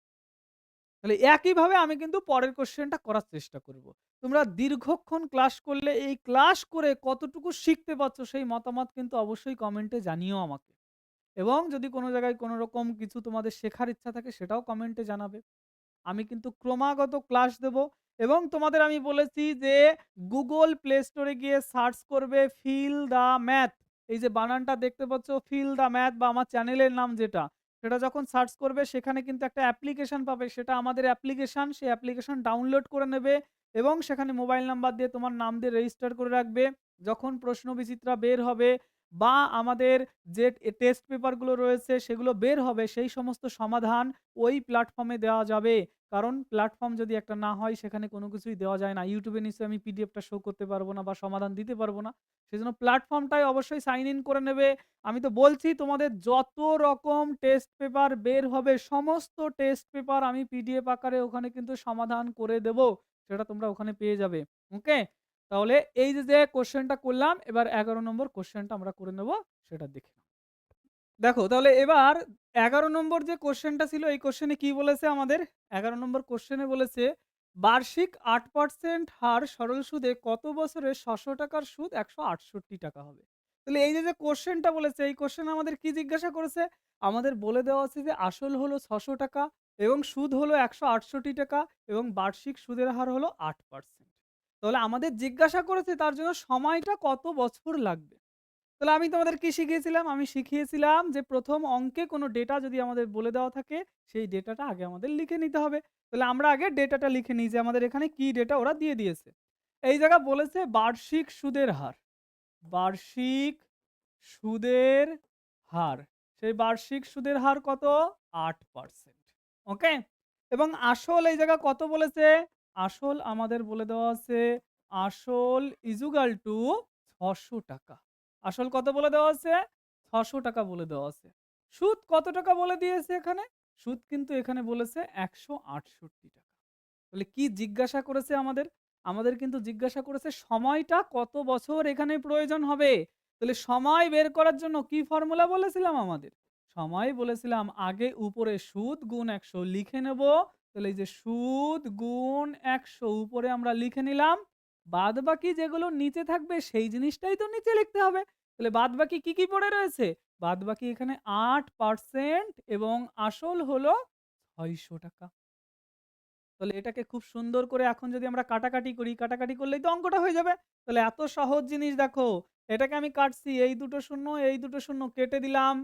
তাহলে একইভাবে আমি কিন্তু পরের কোয়েশ্চেনটা করার চেষ্টা করব। তোমরা দীর্ঘক্ষণ ক্লাস করলে এই ক্লাস করে কতটুকু শিখতে পারছো সেই মতামত কিন্তু অবশ্যই কমেন্টে জানিও আমাকে। এবং যদি কোনো জায়গায় কোনো রকম কিছু তোমাদের শেখার ইচ্ছা থাকে সেটাও কমেন্টে জানাবে। আমি কিন্তু ক্রমাগত ক্লাস দেব এবং তোমাদের আমি বলেছি যে Google Play Store এ গিয়ে সার্চ করবে ফিল দ্য ম্যাথ। এই যে বানানটা দেখতে পাচ্ছ ফিল দ্য ম্যাথ বা আমার চ্যানেলের নাম যেটা, সেটা যখন সার্চ করবে সেখানে কিন্তু একটা অ্যাপ্লিকেশন পাবে। সেটা আমাদের অ্যাপ্লিকেশন। সেই অ্যাপ্লিকেশন ডাউনলোড করে নেবে এবং সেখানে মোবাইল নাম্বার দিয়ে তোমার নাম দিয়ে রেজিস্টার করে রাখবে। যখন প্রশ্ন বিচিত্রা বের হবে বা আমাদের যে টেস্ট পেপারগুলো রয়েছে সেগুলো বের হবে সেই সমস্ত সমাধান ওই প্ল্যাটফর্মে দেওয়া যাবে। কারণ প্ল্যাটফর্ম যদি একটা না হয় সেখানে কোনো কিছুই দেওয়া যায় না। YouTube এ নিশ্চয়ই আমি পিডিএফটা শো করতে পারব না বা সমাধান দিতে পারব না। সেজন্য প্ল্যাটফর্মটায় অবশ্যই সাইন ইন করে নেবে। আমি তো বলছি তোমাদের যত রকম টেস্ট পেপার বের হবে সমস্ত টেস্ট পেপার আমি পিডিএফ আকারে ওখানে কিন্তু সমাধান করে দেব। সেটা তোমরা ওখানে পেয়ে যাবে। ওকে? তাহলে এই যে কোয়েশ্চেনটা করলাম এবার ১১ নম্বর কোয়েশ্চেনটা আমরা করে নেব সেটা দেখে নাও। দেখো তাহলে এবার ১১ নম্বর যে কোয়েশ্চেনটা ছিল এই কোয়েশ্চেনে কি বলেছে আমাদের? ১১ নম্বর কোয়েশ্চেনে বলেছে বার্ষিক ৮% হার সরল সুদে কত বছরে ৳৬০০ র সুদ ৳১৬৮ হবে? তাহলে এই যে কোয়েশ্চেনটা বলেছে এই কোয়েশ্চেনে আমাদের কি জিজ্ঞাসা করেছে? আমাদের বলে দেওয়া আছে যে আসল হলো ৳৬০০ এবং সুদ হলো ৳১৬৮ এবং বার্ষিক সুদের হার হলো ৮%। তাহলে আমাদের জিজ্ঞাসা করেছে তার জন্য সময়টা কত বছর লাগবে? তাহলে আমি তোমাদের কি শিখিয়েছিলাম? আমি শিখিয়েছিলাম যে ১ম অঙ্কে কোনো ডেটা যদি আমাদের বলে দেওয়া থাকে, সেই ডেটাটা আগে আমাদের লিখে নিতে হবে। তাহলে আমরা আগে ডেটাটা লিখে নিই যে আমাদের এখানে কি ডেটা ওরা দিয়ে দিয়েছে। এই জায়গায় বলেছে বার্ষিক সুদের হার। বার্ষিক সুদের হার। সেই বার্ষিক সুদের হার কত? ৮%। ওকে? এবং আসল এই জায়গায় কত বলেছে? আসল আমাদের বলে দেওয়া আছে আসল =৬০০ টাকা। আসল কত বলে দেওয়া আছে? ৳৬০০ বলে দেওয়া আছে। সুদ কত টাকা বলে দিয়েছে এখানে? সুদ কিন্তু এখানে বলেছে ৳১৬৮ টাকা। তাহলে কি জিজ্ঞাসা করেছে আমাদের? আমাদের কিন্তু জিজ্ঞাসা করেছে সময়টা কত বছর এখানে প্রয়োজন হবে? তাহলে সময় বের করার জন্য কি ফর্মুলা বলেছিলাম আমাদের? সময় বলেছিলাম আগে উপরে সুদ গুণ ১০০ লিখে নেব। তাহলে এই যে সুদ গুণ ১০০ উপরে আমরা লিখে নিলাম। বাদবাকি যেগুলো নিচে থাকবে সেই জিনিসটাই তো নিচে লিখতে হবে। তাহলে বাদবাকি কি পড়ে রয়েছে? বাদবাকি এখানে ৮% এবং আসল হলো ৳৬০০। তাহলে এটাকে খুব সুন্দর করে এখন যদি আমরা কাটাকাটি করি, কাটাকাটি করলেই তো অঙ্কটা হয়ে যাবে। তাহলে এত সহজ জিনিস দেখো, এটাকে আমি কাটছি, এই দুটো শূন্য, এই দুটো শূন্য কেটে দিলাম।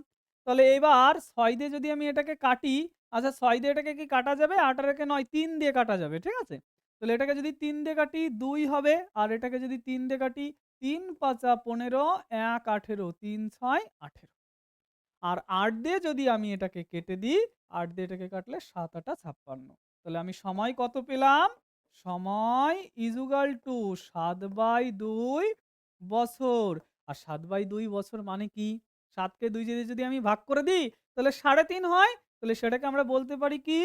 তাহলে এবার ৬ দিয়ে যদি আমি এটাকে কাটি, আচ্ছা ৬ দিয়ে এটাকে কি কাটা যাবে? ৮ আর একে ৯, ৩ দিয়ে কাটা যাবে। ঠিক আছে? তাহলে এটাকে যদি ৩ দিয়ে কাটি ২ হবে। আর এটাকে যদি ৩ দিয়ে কাটি ৩ ৫ ১৫, ১ ১৮, ৩ ৬ ১৮। আর ৮ দিয়ে যদি আমি এটাকে কেটে দিই, ৮ দিয়ে এটাকে কাটলে ৭ ৮ ৫৬। তাহলে আমি সময় কত পেলাম? সময় = ৭/২ বছর। আর ৭/২ বছর মানে কি? ৭ কে ২ দিয়ে যদি আমি ভাগ করে দিই, তাহলে ৩.৫ হয়। তাহলে সেটাকে আমরা বলতে পারি কি?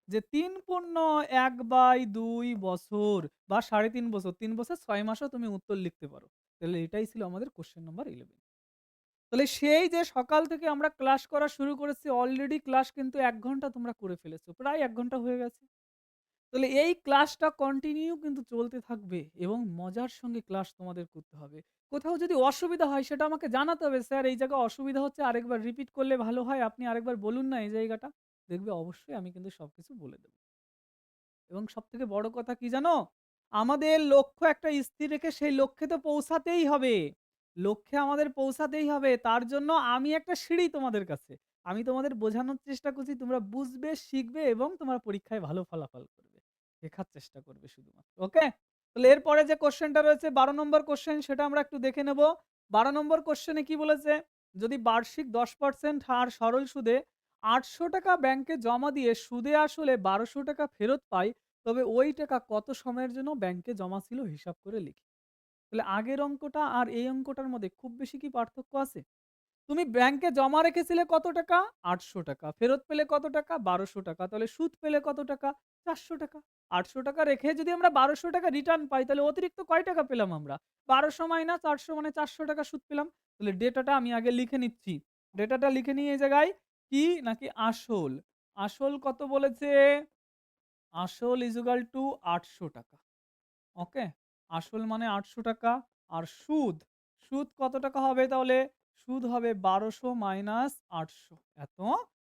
যে 3.1/2 বছর বা 3.5 বছর, 3 বছর 6 মাসও তুমি উত্তর লিখতে পারো। তাহলে এটাই ছিল আমাদের কোয়েশ্চেন নাম্বার 11। তাহলে সেই যে সকাল থেকে আমরা ক্লাস করা শুরু করেছি, অলরেডি ক্লাস কিন্তু ১ ঘন্টা তোমরা করে ফেলেছো। প্রায় ১ ঘন্টা হয়ে গেছে। তাহলে এই ক্লাসটা কন্টিনিউ কিন্তু চলতে থাকবে এবং মজার সঙ্গে ক্লাস তোমাদের করতে হবে। কোথাও যদি অসুবিধা হয় সেটা আমাকে জানাতে হবে, স্যার এই জায়গায় অসুবিধা হচ্ছে, আরেকবার রিপিট করলে ভালো হয়। আপনি আরেকবার বলুন না এই জায়গাটা। দেখবে অবশ্যই আমি কিন্তু সবকিছু বলে দেব। এবং সবথেকে বড় কথা কি জানো? আমাদের লক্ষ্য একটা স্থির রেখে সেই লক্ষ্যে তো পৌঁছাতেই হবে। লক্ষ্যে আমাদের পৌঁছাতেই হবে। তার জন্য আমি একটা সিঁড়ি তোমাদের কাছে। আমি তোমাদের বোঝানোর চেষ্টা করছি, তোমরা বুঝবে, শিখবে এবং তোমার পরীক্ষায় ভালো ফলাফল করবে। শেখার চেষ্টা করবে শুধুমাত্র। ওকে? তাহলে এরপরে যে কোয়েশ্চেনটা রয়েছে ১২ নম্বর কোয়েশ্চেন, সেটা আমরা একটু দেখে নেব। ১২ নম্বর কোয়েশ্চেনে কি বলেছে? যদি বার্ষিক 10% হার সরল সুদে ৳৮০০ ব্যাংকে জমা দিয়ে সুদে আসলে ৳১২০০ ফেরত পাই, তবে ওই টাকা কত সময়ের জন্য ব্যাংকে জমা ছিল হিসাব করে লিখি। তাহলে আগের অঙ্কটা আর এই অঙ্কটার মধ্যে খুব বেশি কি পার্থক্য আছে? তুমি ব্যাংকে জমা রেখেছিলে কত টাকা? ৳৮০০। ফেরত পেলে কত টাকা? ৳১২০০। তাহলে সুদ পেলে কত টাকা? ৳৪০০। ৳৮০০ রেখে যদি আমরা ৳১২০০ রিটার্ন পাই, তাহলে অতিরিক্ত কয় টাকা পেলাম আমরা? ১২০০ মাইনাস ৮০০ মানে ৳৪০০ সুদ পেলাম। তাহলে ডেটাটা আমি আগে লিখে নিচ্ছি। ডেটাটা লিখে নিই এই জায়গায়। কি নাকি আসল। আসল কত বলেছে? আসল =৮০০ টাকা। ওকে? আসল মানে ৳৮০০ আর সুদ, সুদ কত টাকা হবে তাহলে? সুদ হবে ১২০০ মাইনাস ৮০০ এত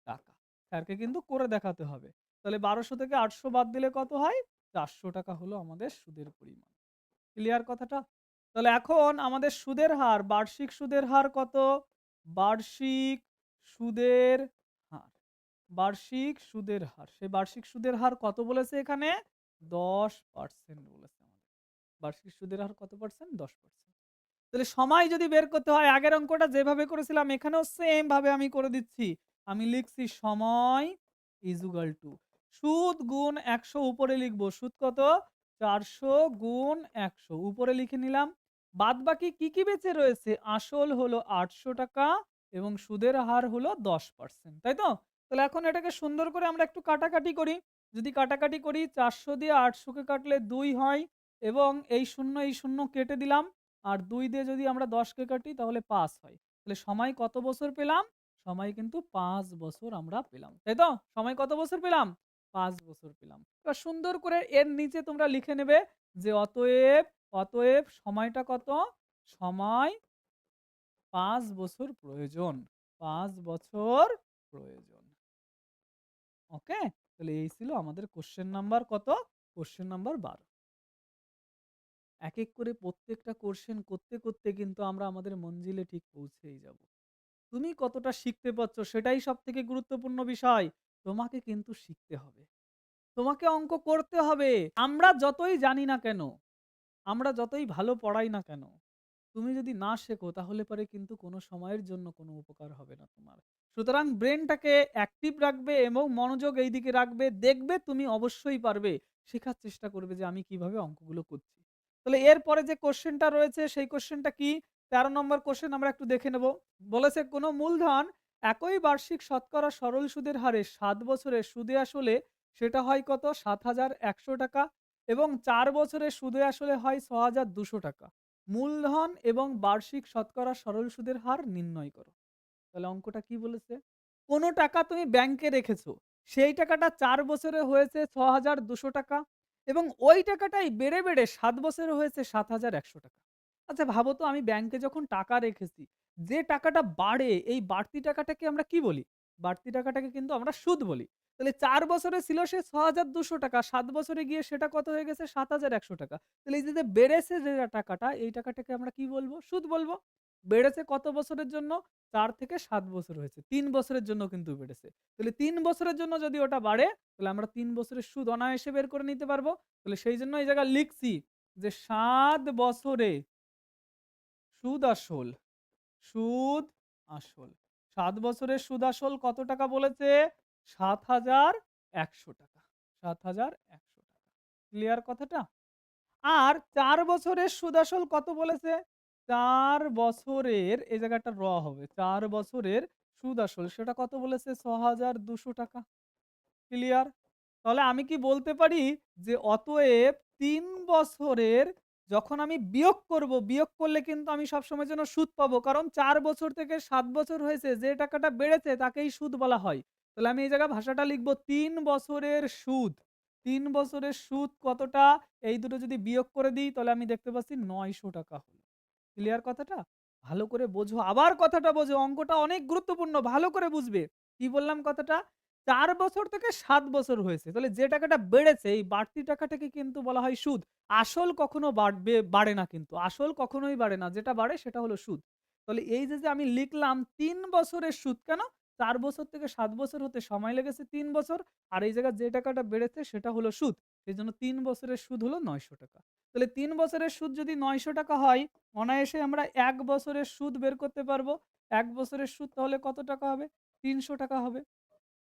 টাকা। স্যারকে কিন্তু করে দেখাতে হবে। তাহলে ১২০০ থেকে ৮০০ বাদ দিলে কত হয়? ৳৪০০ হলো আমাদের সুদের পরিমাণ। ক্লিয়ার কথাটা? তাহলে এখন আমাদের সুদের হার, বার্ষিক সুদের হার কত? বার্ষিক সুদের হার। বার্ষিক সুদের হার। সেই বার্ষিক সুদের হার কত বলেছে এখানে? ১০% বলেছে আমাদের। বার্ষিক সুদের হার কত পার্সেন্ট? ১০%। তাহলে সময় যদি বের করতে হয়, আগের অঙ্কটা যেভাবে করেছিলাম এখানেও সেম ভাবে আমি করে দিচ্ছি। আমি লিখছি সময় ইজুগাল টু সুদ গুণ ১০০ উপরে লিখব। সুদ কত? ৪০০ গুণ ১০০ উপরে লিখে নিলাম। বাদবাকি কি বেঁচে রয়েছে? আসল হলো ৳৮০০ এবং সুদের হার হলো ১০%। তাই তো? তাহলে এখন এটাকে সুন্দর করে আমরা একটু কাটাকাটি করি। যদি কাটাকাটি করি ৪০০ দিয়ে ৮০০ কে কাটলে ২ হয় এবং এই শূন্য কেটে দিলাম। আর ২ দিয়ে যদি আমরা ১০ কে কাটি তাহলে ৫ হয়। তাহলে সময় কত বছর পেলাম? সময় কিন্তু ৫ বছর আমরা পেলাম। তাই তো? সময় কত বছর পেলাম? ৫ বছর পেলাম। এবার সুন্দর করে এর নিচে তোমরা লিখে নেবে যে অতএব সময়টা কত? সময় ৫ বছর প্রয়োজন। ৫ বছর প্রয়োজন। ওকে? তাহলে এই ছিল আমাদের কোয়েশ্চেন নাম্বার কত? Question number ১২। এক করে প্রত্যেকটা কোয়েশ্চেন করতে কিন্তু আমরা আমাদের মঞ্জিলে ঠিক পৌঁছেই যাব। তুমি কতটা শিখতে পারছো সেটাই সবথেকে গুরুত্বপূর্ণ বিষয়। তোমাকে কিন্তু শিখতে হবে। তোমাকে অঙ্ক করতে হবে। আমরা যতই জানি না কেন, আমরা যতই ভালো পড়াই না কেন, তুমি যদি না শেখো তাহলে পরে কিন্তু কোনো সময়ের জন্য কোনো উপকার হবে না তোমার। সুতরাং ব্রেনটাকে অ্যাক্টিভ রাখবে এবং মনোযোগ এই দিকে রাখবে। দেখবে তুমি অবশ্যই পারবে। শেখার চেষ্টা করবে যে আমি কিভাবে অঙ্কগুলো করছি। তাহলে এরপরে যে কোয়েশ্চেনটা রয়েছে সেই কোয়েশ্চেনটা কি? ১৩ নম্বর কোয়েশ্চেন আমরা একটু দেখে নেব। বলেছে কোনো মূলধন একই বার্ষিক শতকরা সরল সুদের হারে ৭ বছরে সুদে আসলে সেটা হয় কত? ৳৭,১০০ এবং ৪ বছরে সুদে আসলে হয় ৳৬,২০০। মূলধন এবং বার্ষিক শতকরা সরল সুদের হার নির্ণয় করো। তাহলে অঙ্কটা কি বলেছে? কোন টাকা তুমি ব্যাংকে রেখেছো। সেই টাকাটা ৪ বছরে হয়েছে ৳৬,২০০ এবং ওই টাকাটাই বেড়ে ৭ বছরে হয়েছে ৳৭,১০০। আচ্ছা ভাবো তো, আমি ব্যাংকে যখন টাকা রেখেছি, যে টাকাটা বাড়ে এই বাড়তি টাকাটাকে আমরা কি বলি? বাড়তি টাকাটাকে কিন্তু আমরা সুদ বলি। তাহলে ৪ বছরে ছিল সে ৳৬,২০০, ৭ বছরে গিয়ে সেটা কত হয়ে গেছে? ৳৭,১০০। তাহলে এই যে বেড়েছে যে টাকাটা, এই টাকাটাকে আমরা কি বলব? সুদ বলব। বেড়েছে কত বছরের জন্য? ৪ থেকে ৭ বছর হয়েছে। ৩ বছরের জন্য কিন্তু বেড়েছে। তাহলে ৩ বছরের জন্য যদি ওটা বাড়ে, তাহলে আমরা ৩ বছরের সুদ অনায়াসে বের করে নিতে পারবো। তাহলে সেইজন্য এই জায়গায় লিখছি যে ৭ বছরে সুদ আসল, সুদ আসল। ৭ বছরের সুদ আসল কত টাকা বলেছে? ৳৭,১০০। ৳৭,১০০। ক্লিয়ার কথাটা? আর ৪ বছরের সুদ আসল কত বলেছে? ৪ বছরের এই জায়গায় একটা হবে। ৪ বছরের সুদ আসল সেটা কত বলেছে? ৳৬,২০০। ক্লিয়ার? তাহলে আমি কি বলতে পারি যে অতএব ৩ বছরের যখন আমি বিয়োগ করব, বিয়োগ করলে কিন্তু আমি সবসময়ের জন্য সুদ পাবো। কারণ ৪ বছর থেকে ৭ বছর হয়েছে, যে টাকাটা বেড়েছে তাকেই সুদ বলা হয়। তাহলে আমি এই জায়গায় ভাষাটা লিখব ৩ বছরের সুদ। ৩ বছরের সুদ কতটা? এই দুটো যদি বিয়োগ করে দিই তাহলে আমি দেখতে পাচ্ছি ৳৯০০ হলো। ক্লিয়ার কথাটা? ভালো করে বোঝো। আবার কথাটা বোঝো। অঙ্কটা অনেক গুরুত্বপূর্ণ। ভালো করে বুঝবে। কি বললাম কথাটা? ৪ বছর থেকে ৭ বছর হয়েছে। তাহলে যে টাকাটা বেড়েছে এই বাড়তি টাকাটাকে কিন্তু বলা হয় সুদ। আসল কখনো বাড়ে না কিন্তু। আসল কখনোই বাড়ে না। যেটা বাড়ে সেটা হলো সুদ। তাহলে এই যে আমি লিখলাম ৩ বছরের সুদ কেন? ৪ বছর থেকে ৭ বছর হতে সময় লেগেছে ৩ বছর। আর এই জায়গায় যে টাকাটা বেড়েছে সেটা হলো সুদ। সেজন্য ৩ বছরের সুদ হলো ৳৯০০। তাহলে ৩ বছরের সুদ যদি ৳৯০০ হয়, অনায়াসে আমরা ১ বছরের সুদ বের করতে পারবো। ১ বছরের সুদ তাহলে কত টাকা হবে? ৳৩০০ হবে।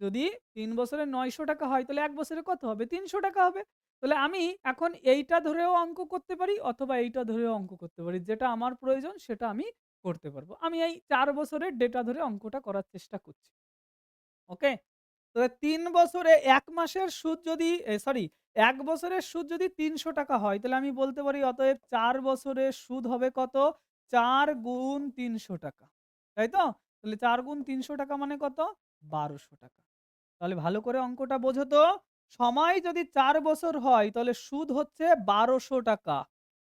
যদি ৩ বছরে ৳৯০০ হয় তাহলে ১ বছরে কত হবে? ৳৩০০ হবে। তাহলে আমি এখন এইটা ধরেও অঙ্ক করতে পারি অথবা এইটা ধরেও অঙ্ক করতে পারি। যেটা আমার প্রয়োজন সেটা আমি করতে পারবো। আমি এই ৪ বছরের ডেটা ধরে অঙ্কটা করার চেষ্টা করছি। ওকে? তো ৩ বছরে ১ মাসের সুদ যদি সরি ১ বছরের সুদ যদি ৳৩০০ হয় তাহলে আমি বলতে পারি অতএব ৪ বছরের সুদ হবে কত? ৪ গুণ ৳৩০০। তাই তো? তাহলে ৪ গুণ ৳৩০০ মানে কত? ৳১২০০। তাহলে ভালো করে অঙ্কটা বোঝো তো। সময় যদি ৪ বছর হয় তাহলে সুদ হচ্ছে ৳১২০০।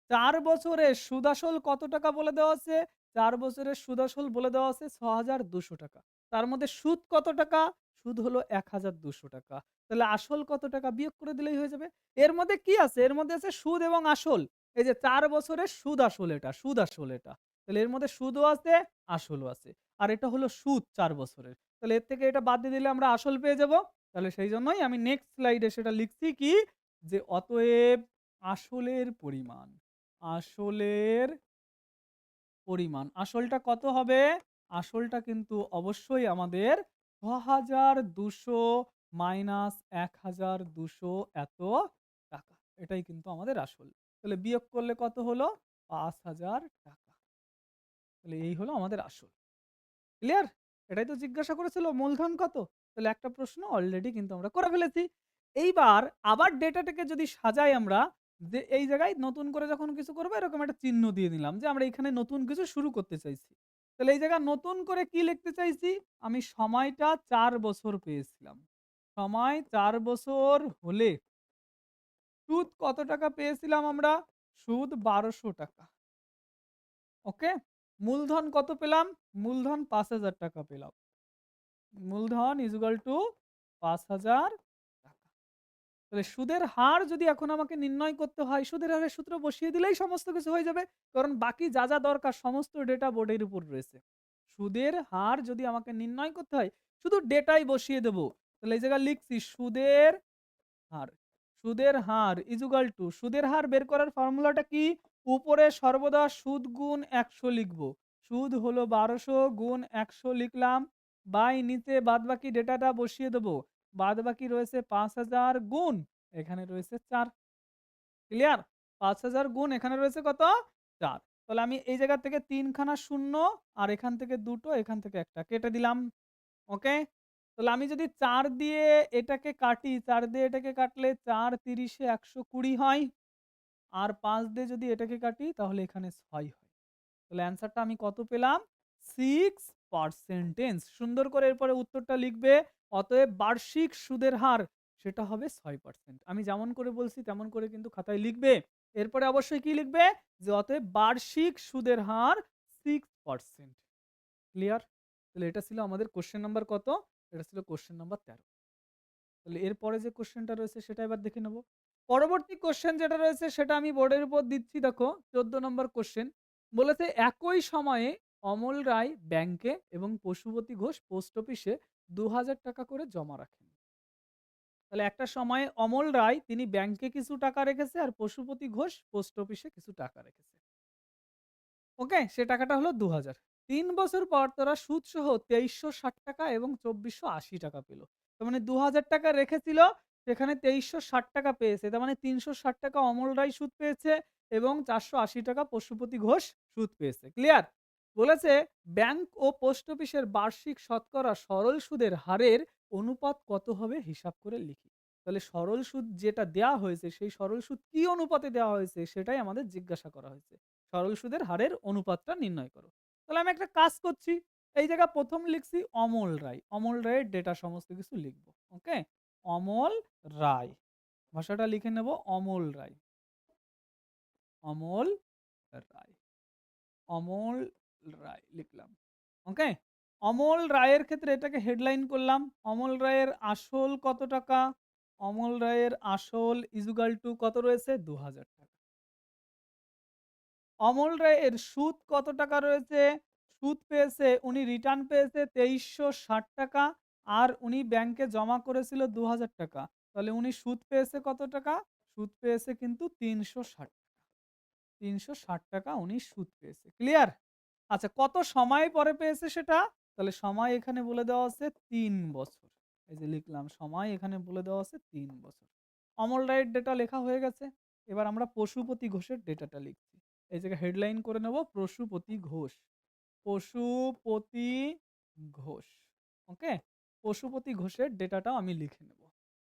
৪ বছরের সুদ-আসল কত টাকা বলে দেওয়া আছে? ৪ বছরের সুদ-আসল বলে দেওয়া আছে ৳৬,২০০। তার মধ্যে সুদ কত টাকা? সুদ হলো ৳১,২০০। তাহলে আসল কত টাকা? বিয়োগ করে দিলেই হয়ে যাবে। এর মধ্যে কি আছে? এর মধ্যে আছে সুদ এবং আসল। এই যে ৪ বছরের সুদ-আসল এটা, সুদ-আসল এটা। তাহলে এর মধ্যে সুদও আছে, আসলও আছে। আর এটা হলো সুদ ৪ বছরের। তাহলে এর থেকে এটা বাদ দিয়ে দিলে আমরা আসল পেয়ে যাব। তাহলে সেইজন্যই আমি নেক্সট স্লাইডে সেটা লিখছি কি? যে অতএব আসলের পরিমাণ। আসলের পরিমাণ। আসলটা কত হবে? আসলটা কিন্তু অবশ্যই আমাদের ৬,২০০ মাইনাস ১,২০০ এত টাকা। এটাই কিন্তু আমাদের আসল। তাহলে বিয়োগ করলে কত হলো? ৳৫,০০০। তাহলে এই হলো আমাদের আসল। ক্লিয়ার? এটাই তো জিজ্ঞাসা করেছিল মূলধন কত? তাহলে একটা প্রশ্ন অলরেডি কিন্তু আমরা করে ফেলেছি। এইবার আবার ডেটাটাকে যদি সাজাই আমরা যে এই জায়গায় নতুন করে যখন কিছু করব এরকম একটা চিহ্ন দিয়ে দিলাম যে আমরা এখানে নতুন কিছু শুরু করতে চাইছি। তাহলে এই জায়গায় নতুন করে কি লিখতে চাইছি? আমি সময়টা ৪ বছর পেয়েছিলাম। সময় ৪ বছর হলে সুদ কত টাকা পেয়েছিলাম আমরা? সুদ ৳১২০০। ওকে? মূলধন কত পেলাম? মূলধন ৳৫,০০০ পেলাম। মূলধন ইজ ইকুয়াল টু ৳৫,০০০। তাহলে সুদের হার যদি এখন আমাকে নির্ণয় করতে হয়, সুদের হারের সূত্র বসিয়ে দিলেই সমস্ত কিছু হয়ে যাবে। কারণ বাকি যা দরকার সমস্ত ডেটা বোর্ডের উপর রয়েছে। সুদের হার যদি আমাকে নির্ণয় করতে হয়, শুধু ডেটাই বসিয়ে দেব। তাহলে এই জায়গায় লিখছি সুদের হার। সুদের হার ইজ ইকুয়াল টু সুদের হার বের করার ফর্মুলাটা কি? উপরে সর্বদা সুদ গুণ ১০০ লিখব। সুদ হলো ১২০০ গুণ ১০০ লিখলাম। বাই নিচে বাদবাকি ডেটাটা বসিয়ে দেব। বাদবাকি রয়েছে ৫,০০০ গুণ এখানে রয়েছে ৪। ক্লিয়ার? ৫,০০০ গুণ এখানে রয়েছে কত? ৪। তাহলে আমি এই জায়গা থেকে ৩ খানা শূন্য আর এখান থেকে ২ টো, এখান থেকে ১ টা কেটে দিলাম। ওকে? তাহলে আমি যদি ৪ দিয়ে এটাকে কাটি, ৪ দিয়ে এটাকে কাটলে ৪ ৩০ এ ১২০ হয়। আর ৫ দিয়ে যদি এটাকে কাটি তাহলে এখানে ৬ হয়। তাহলে অ্যান্সারটা আমি কত পেলাম? 6% সুন্দর করে এরপরে উত্তরটা লিখবে। অতএব বার্ষিক সুদের হার সেটা হবে ৬%। আমি যেমন করে বলছি তেমন করে কিন্তু খাতায় লিখবে। এরপরে অবশ্যই কি লিখবে? যে অতএব বার্ষিক সুদের হার 6%। ক্লিয়ার? তাহলে এটা ছিল আমাদের কোয়েশ্চেন নাম্বার কত? এটা ছিল কোয়েশ্চেন নাম্বার ১৩। তাহলে এরপরে যে কোয়েশ্চেনটা রয়েছে সেটা এবার দেখে নেব। পরবর্তী কোয়েশ্চেন যেটা রয়েছে সেটা আমি বোর্ডের উপর দিচ্ছি দেখো ১৪ নম্বর কোয়েশ্চেন। বলেছে একই সময়ে অমল রায় ব্যাংকে এবং পশুপতি ঘোষ পোস্ট অফিসে ৳২,০০০ করে জমা রাখেন। তাহলে একটা সময়ে অমল রায় তিনি ব্যাংকে কিছু টাকা রেখেছে আর পশুপতি ঘোষ পোস্ট অফিসে কিছু টাকা রেখেছে। ওকে? সে টাকাটা হলো ২,০০০। ৩ বছর পর তারা সুদসহ ৳২৩৬০ এবং ৳২৪৮০ পেল। তার মানে ৳২,০০০ রেখেছিল, সেখানে ৳২৩৬০ পেয়েছে। তার মানে ৳৩৬০ অমল রায় সুদ পেয়েছে এবং ৳৪৮০ পশুপতি ঘোষ সুদ পেয়েছে। ক্লিয়ার? বলেছে ব্যাংক ও পোস্ট অফিসের বার্ষিক শতকরা সরল সুদের হারের অনুপাত কত হবে হিসাব করে লিখি। তাহলে সরল সুদ যেটা দেয়া হয়েছে সেই সরল সুদ কি অনুপাতে দেওয়া হয়েছে সেটাই আমাদের জিজ্ঞাসা করা হয়েছে। সরল সুদের হারের অনুপাতটা নির্ণয় করো। তাহলে আমি একটা কাজ করছি। এই জায়গায় ১ম লিখছি অমল রায়। অমল রায়ের ডেটা সমস্ত কিছু লিখব। ওকে? অমল রায়। ভাষাটা লিখে নেব অমল রায়। অমল রায়। অমল রায় লিখলাম। ওকে? অমল রায়ের ক্ষেত্রে এটাকে হেডলাইন করলাম। অমল রায়ের আসল কত টাকা? অমল রায়ের আসল ইজুগাল টু কত রয়েছে? ৳২,০০০। অমল রায়ের সুদ কত টাকা রয়েছে? সুদ পেয়েছে, উনি রিটার্ন পেয়েছে ৳২৩৬০ আর উনি ব্যাংকে জমা করেছিল ৳২,০০০। তাহলে উনি সুদ পেয়েছে কত টাকা? সুদ পেয়েছে কিন্তু ৳৩৬০। ৳৩৬০ উনি সুদ পেয়েছে। ক্লিয়ার? আচ্ছা, কত সময় পরে পেয়েছে সেটা? তাহলে সময় এখানে বলে দেওয়া আছে ৩ বছর। এই যে লিখলাম সময় এখানে বলে দেওয়া আছে ৩ বছর। অমল রায়ের ডেটা লেখা হয়ে গেছে। এবার আমরা পশুপতি ঘোষের ডেটাটা লিখছি। এই জায়গায় হেডলাইন করে নেব পশুপতি ঘোষ। পশুপতি ঘোষ। ওকে? পশুপতি ঘোষের ডেটাটাও আমি লিখে নেব।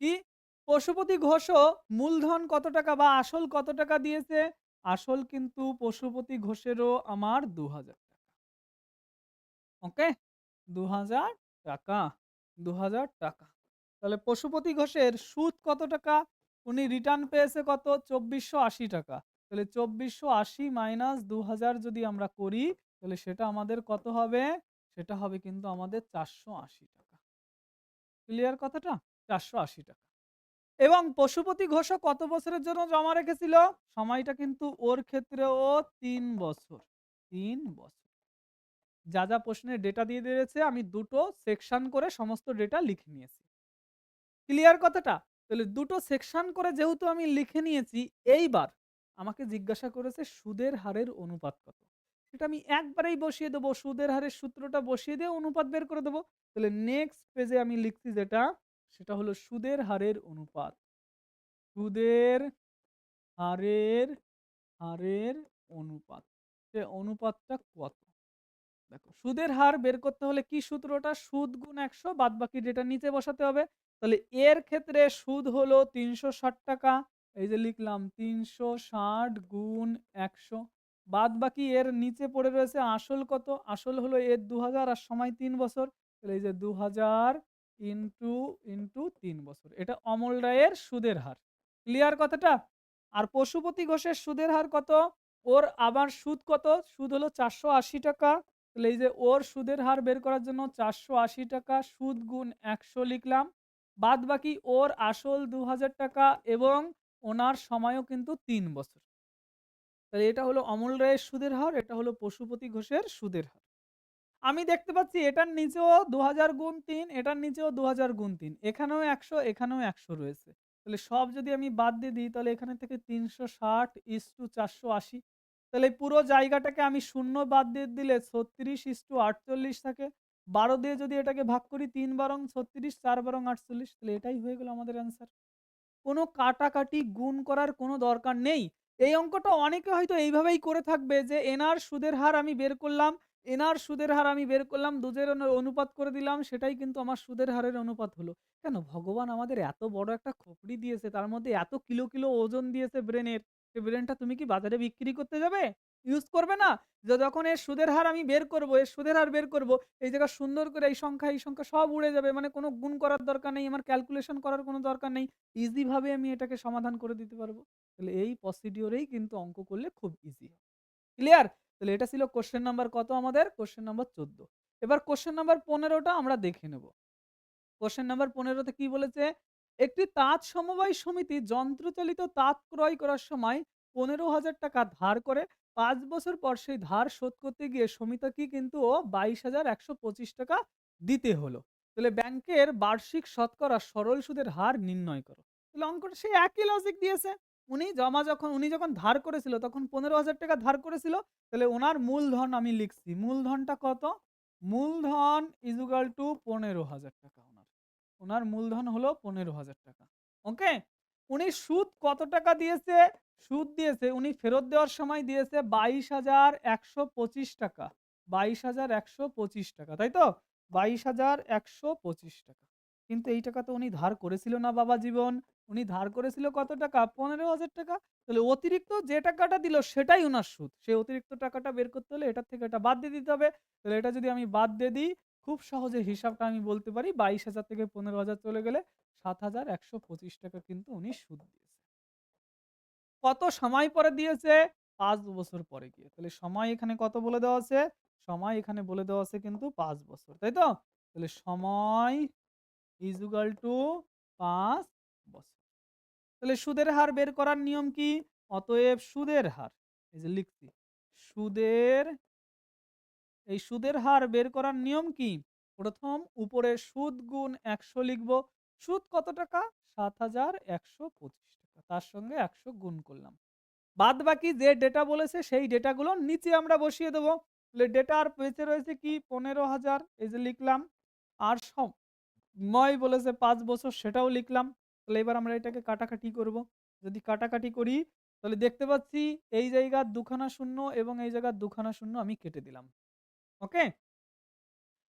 কি? পশুপতি ঘোষও মূলধন কত টাকা বা আসল কত টাকা দিয়েছে? আসল কিন্তু পশুপতি ঘোষেরও আমার ৳২,০০০। ওকে? ৳২,০০০, ৳২,০০০। তাহলে পশুপতি ঘোষের সুদ কত টাকা? উনি রিটার্ন পেয়েছে কত? ৳২৪৮০। তাহলে ২৪৮০ মাইনাস ২,০০০ যদি আমরা করি, তাহলে সেটা আমাদের কত হবে? সেটা হবে কিন্তু আমাদের ৳৪৮০। ক্লিয়ার কথাটা? ৳৪৮০। এবং পশুপতি ঘোষও কত বছরের জন্য জমা রেখেছিল? সময়টা কিন্তু ওর ক্ষেত্রেও ৩ বছর। ৩ বছর। যা প্রশ্নের ডেটা দিয়ে দিয়েছে আমি ২ টো সেকশন করে সমস্ত ডেটা লিখে নিয়েছি। ক্লিয়ার কথাটা? তাহলে ২ টো সেকশন করে যেহেতু আমি লিখে নিয়েছি, এইবার আমাকে জিজ্ঞাসা করেছে সুদের হারের অনুপাত কত? সেটা আমি একবারেই বসিয়ে দেব। সুদের হারের সূত্রটা বসিয়ে দিয়ে অনুপাত বের করে দেব। তাহলে নেক্সট পেজে আমি লিখছি যেটা, সেটা হলো সুদের হারের অনুপাত। সুদের হারের হারের অনুপাত। সে অনুপাতটা কত? দেখো, সুদের হার বের করতে হলে কি সূত্রটা? সুদ গুণ ১০০ বাদবাকি যেটা নিচে বসাতে হবে। তাহলে এর ক্ষেত্রে সুদ হলো ৳৩৬০। এই যে লিখলাম ৩৬০ গুণ ১০০ বাদবাকি এর নিচে পড়ে রয়েছে আসল কত? আসল হলো এর ২,০০০ আর সময় ৩ বছর। তাহলে এই যে ২,০০০ ইন্টু ৩ বছর। এটা অমল রায়ের সুদের হার। ক্লিয়ার কথাটা? আর পশুপতি ঘোষের সুদের হার কত? ওর আবার সুদ কত? সুদ হলো ৳৪৮০। তাহলে এই যে ওর সুদের হার বের করার জন্য ৳৪৮০ সুদ গুণ ১০০ লিখলাম। বাদবাকি ওর আসল ৳২,০০০ এবং ওনার সময়ও কিন্তু ৩ বছর। তাহলে এটা হলো অমল রায়ের সুদের হার, এটা হলো পশুপতি ঘোষের সুদের হার। আমি দেখতে পাচ্ছি এটার নিচেও ২,০০০ গুণ ৩, এটার নিচেও ২,০০০ গুণ ৩। এখানেও ১০০, এখানেও ১০০ রয়েছে। তাহলে সব যদি আমি বাদ দিয়ে দিই, তাহলে এখানে থেকে ৩৬০:৪৮০। তাহলে এই পুরো জায়গাটাকে আমি শূন্য বাদ দিয়ে দিলে ৩৬:৪৮ থাকে। ১২ দিয়ে যদি এটাকে ভাগ করি ৩ বারং ৩৬, ৪ বারং ৪৮, তাহলে এটাই হয়ে গেল আমাদের অ্যান্সার। কোনো কাটাকাটি, গুণ করার কোনো দরকার নেই। এই অঙ্কটা অনেকে হয়তো এইভাবেই করে থাকবে যে এনার সুদের হার আমি বের করলাম, এনার সুদের হার আমি বের করলাম, দুজের অনুপাত করে দিলাম, সেটাই কিন্তু আমার সুদের হারের অনুপাত হলো। কেন ভগবান আমাদের এত বড় একটা খোপড়ি দিয়েছে, তার মধ্যে এত কিলো, কিলো ওজন দিয়েছে ব্রেনের, সে ব্রেনটা তুমি কি বাজারে বিক্রি করতে যাবে? ইউজ করবে না? যে যখন এর সুদের হার আমি বের করব, এর সুদের হার বের করব, এই জায়গায় সুন্দর করে এই সংখ্যা সব উড়ে যাবে। মানে কোনো গুণ করার দরকার নেই, আমার ক্যালকুলেশন করার কোনো দরকার নেই। ইজি ভাবে আমি এটাকে সমাধান করে দিতে পারবো। তাহলে এই প্রসিডিওরেই কিন্তু অঙ্ক করলে খুব ইজি হয়। ক্লিয়ার? তাহলে এটা ছিল কোয়েশ্চেন নাম্বার কত আমাদের? Question number ১৪। এবার কোয়েশ্চেন নাম্বার ১৫ টা আমরা দেখে নেব। কোয়েশ্চেন নাম্বার ১৫ তে কি বলেছে? একটি তাঁত সমবায় সমিতি যন্ত্রচালিত তাঁত ক্রয় করার সময় ৳১৫,০০০ ধার করে ৫ বছর পর সেই ধার শোধ করতে গিয়ে সমিতিকে কিন্তু ৳২২,১২৫ দিতে হলো। তাহলে ব্যাংকের বার্ষিক শতকরা সরল সুদের হার নির্ণয় করো। তাহলে অঙ্কটা সেই একই লজিক দিয়েছে। উনি যখন ধার করেছিল তখন ৳১৫,০০০ ধার করেছিল। তাহলে উনার মূলধন আমি লিখছি। মূলধনটা কত? মূলধন ইকুয়াল টু ৳১৫,০০০ উনার। উনার মূলধন হলো ৳১৫,০০০। ওকে? উনি সুদ কত টাকা দিয়েছে? সুদ দিয়েছে, উনি ফেরত দেওয়ার সময় দিয়েছে ৳২২,১২৫। ৳২২,১২৫, তাই তো? ৳২২,১২৫। কিন্তু এই টাকা তো উনি ধার করেছিল না বাবা জীবন। উনি ধার করেছিল কত টাকা? ১৫,০০০ টাকা। তাহলে অতিরিক্ত যে টাকাটা দিল সেটাই উনার সুদ। সেই অতিরিক্ত টাকাটা বের করতে হলে এটার থেকে এটা বাদ দিয়ে দিতে হবে। তাহলে এটা যদি আমি বাদ দিয়ে দিই, খুব সহজে হিসাবটা আমি বলতে পারি ২২,০০০ থেকে ১৫,০০০ চলে গেলে ৳৭,১২৫ কিন্তু উনি সুদ দিয়েছে। কত সময় পরে দিয়েছে? ৫ বছর পরে গিয়ে। তাহলে সময় এখানে কত বলে দেওয়া আছে? সময় এখানে বলে দেওয়া আছে কিন্তু ৫ বছর। তাই তো? তাহলে সময় = ৫ বছর। তাহলে সুদের হার বের করার নিয়ম কি? অতএব সুদের হার, এই যে লিখছি। সুদের সুদের হার বের করার নিয়ম কি? প্রথম উপরে সুদ গুণ ১০০ লিখব। সুদ কত টাকা? ৳৭,১২৫ তার সঙ্গে ১০০ গুণ করলাম। বাদবাকি যে ডেটা বলেছে সেই ডেটাগুলো নিচে আমরা বসিয়ে দেব। তাহলে ডেটার বেঁচে রয়েছে কি? ১৫,০০০ এই যে লিখলাম। আর সময় বলেছে ৫ বছর সেটাও লিখলাম। তাহলে এবার আমরা এটাকে কাটাকাটি করব। যদি কাটাকাটি করি তাহলে দেখতে পাচ্ছি এই জায়গার ২ খানা শূন্য এবং এই জায়গার ২ খানা শূন্য আমি কেটে দিলাম। ওকে?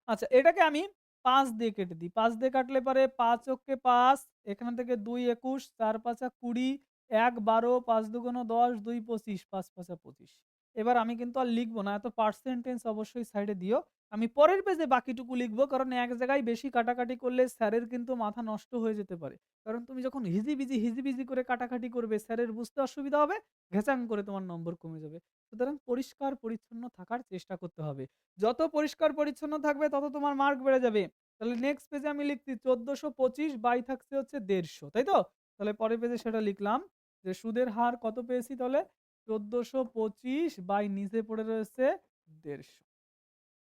আচ্ছা এটাকে আমি ৫ দিয়ে কেটে দিই। ৫ দিয়ে কাটলে পারে ৫ অক্কে ৫, এখান থেকে ২ ২১, ৪ ৫ ২০, ১ ১২, ৫ ২ ১০, ২ ২৫, ৫ ৫ ২৫। এবার আমি কিন্তু আর লিখব না। এত পার্সেন্টেজ অবশ্যই সাইডে দিও। আমি পরের পেজে বাকিটুকু লিখব। কারণ এক জায়গায় বেশি কাটাকাটি করলে স্যারের কিন্তু মাথা নষ্ট হয়ে যেতে পারে। কারণ তুমি যখন হিজিবিজি করে কাটাকাটি করবে স্যারের বুঝতে অসুবিধা হবে, ঘেচাং করে তোমার নম্বর কমে যাবে। সুতরাং পরিষ্কার পরিচ্ছন্ন থাকার চেষ্টা করতে হবে। যত পরিষ্কার পরিচ্ছন্ন থাকবে তত তোমার মার্ক বেড়ে যাবে। তাহলে নেক্সট পেজে আমি লিখছি ১৪২৫ বাই থাকছে হচ্ছে ১৫০ তাই তো? তাহলে পরের পেজে সেটা লিখলাম যে সুদের হার কত পেয়েছি তাহলে ১৪২৫ বাই নিচে পড়ে রয়েছে ১৫০।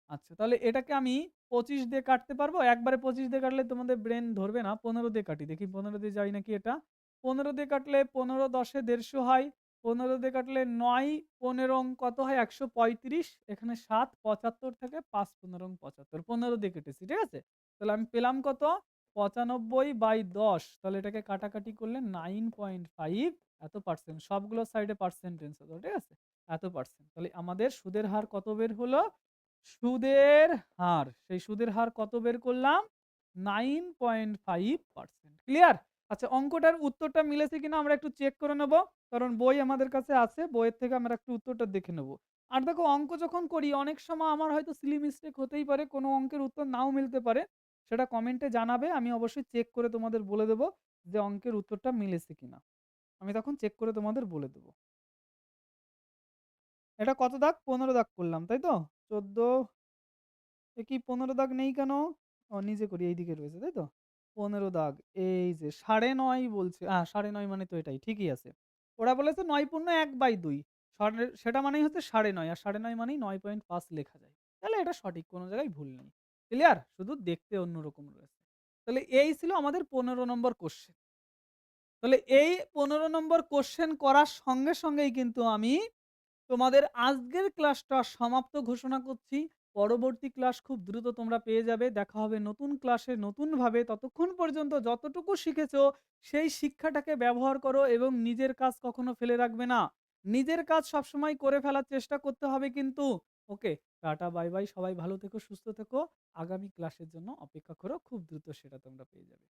আচ্ছা তাহলে এটাকে আমি ২৫ দিয়ে কাটতে পারবো? একবারে ২৫ দিয়ে কাটলে তোমাদের ব্রেন ধরবে না। ১৫ দিয়ে কাটি। দেখি ১৫ দিয়ে যায় নাকি এটা? ১৫ দিয়ে কাটলে ১৫ ১০ এ ১৫০ হয়। ১৫ দিয়ে কাটলে ৯, ১৫ অং কত হয়? ১৩৫। এখানে ৭, ৭৫ থেকে ৫ ১৫ অং ৭৫। ১৫ দিয়ে কেটেছি। ঠিক আছে? তাহলে আমি পেলাম কত? ৯৫/১০ তাহলে এটাকে কাটাকাটি করলে 9.5 এত পার্সেন্ট। সবগুলো সাইডে পার্সেন্টেজ হলো। ঠিক আছে? এত পার্সেন্ট। তাহলে আমাদের সুদের হার কত বের হলো? সুদের হার, সেই সুদের হার কত বের করলাম? 9.5%। ক্লিয়ার? আচ্ছা অঙ্কটার উত্তরটা মিলেছে কিনা আমরা একটু চেক করে নেব। কারণ বই আমাদের কাছে আছে। বইয়ের থেকে আমরা একটু উত্তরটা দেখে নেব। আর দেখো অঙ্ক যখন করি অনেক সময় আমার হয়তো সিলি মিস্টেক হতেই পারে। কোনো অঙ্কের উত্তর নাও মিলতে পারে। সেটা কমেন্টে জানাবে। আমি অবশ্যই চেক করে তোমাদের বলে দেব যে অঙ্কের উত্তরটা মিলেছে কিনা। আমি তখন চেক করে তোমাদের বলে দেব। এটা কত দাগ? ১৫ দাগ করলাম, তাই তো? ১৪ এ কি ১৫ দাগ নেই কেন? ও নিজে করি এইদিকে রয়েছে, তাই তো? ১৫ দাগ। এই যে ৯.৫ বলছে। ৯.৫ মানে তো এটাই, ঠিকই আছে। ওরা বলেছে ৯ পূর্ণ ১/২ সেটা মানেই হচ্ছে ৯.৫ আর ৯.৫ মানেই ৯.৫ লেখা যায়। তাহলে এটা সঠিক, কোন জায়গায় ভুল নেই। ক্লিয়ার? শুধু দেখতে অন্যরকম রয়েছে। তাহলে এই ছিল আমাদের ১৫ নম্বর কোয়েশ্চেন। তাহলে এই ১৫ নম্বর কোয়েশ্চেন করার সঙ্গে সঙ্গেই কিন্তু আমি তোমাদের আজকের ক্লাসটা সমাপ্ত ঘোষণা করছি। পরবর্তী ক্লাস খুব দ্রুত তোমরা পেয়ে যাবে। দেখা হবে নতুন ক্লাসে নতুনভাবে। ততক্ষণ পর্যন্ত যতটুকু শিখেছো সেই শিক্ষাটাকে ব্যবহার করো এবং নিজের কাজ কখনো ফেলে রাখবে না। নিজের কাজ সবসময় করে ফেলার চেষ্টা করতে হবে কিন্তু। ওকে, টাটা বাই বাই। সবাই ভালো থেকো, সুস্থ থেকো। আগামী ক্লাসের জন্য অপেক্ষা করো। খুব দ্রুত সেটা তোমরা পেয়ে যাবে।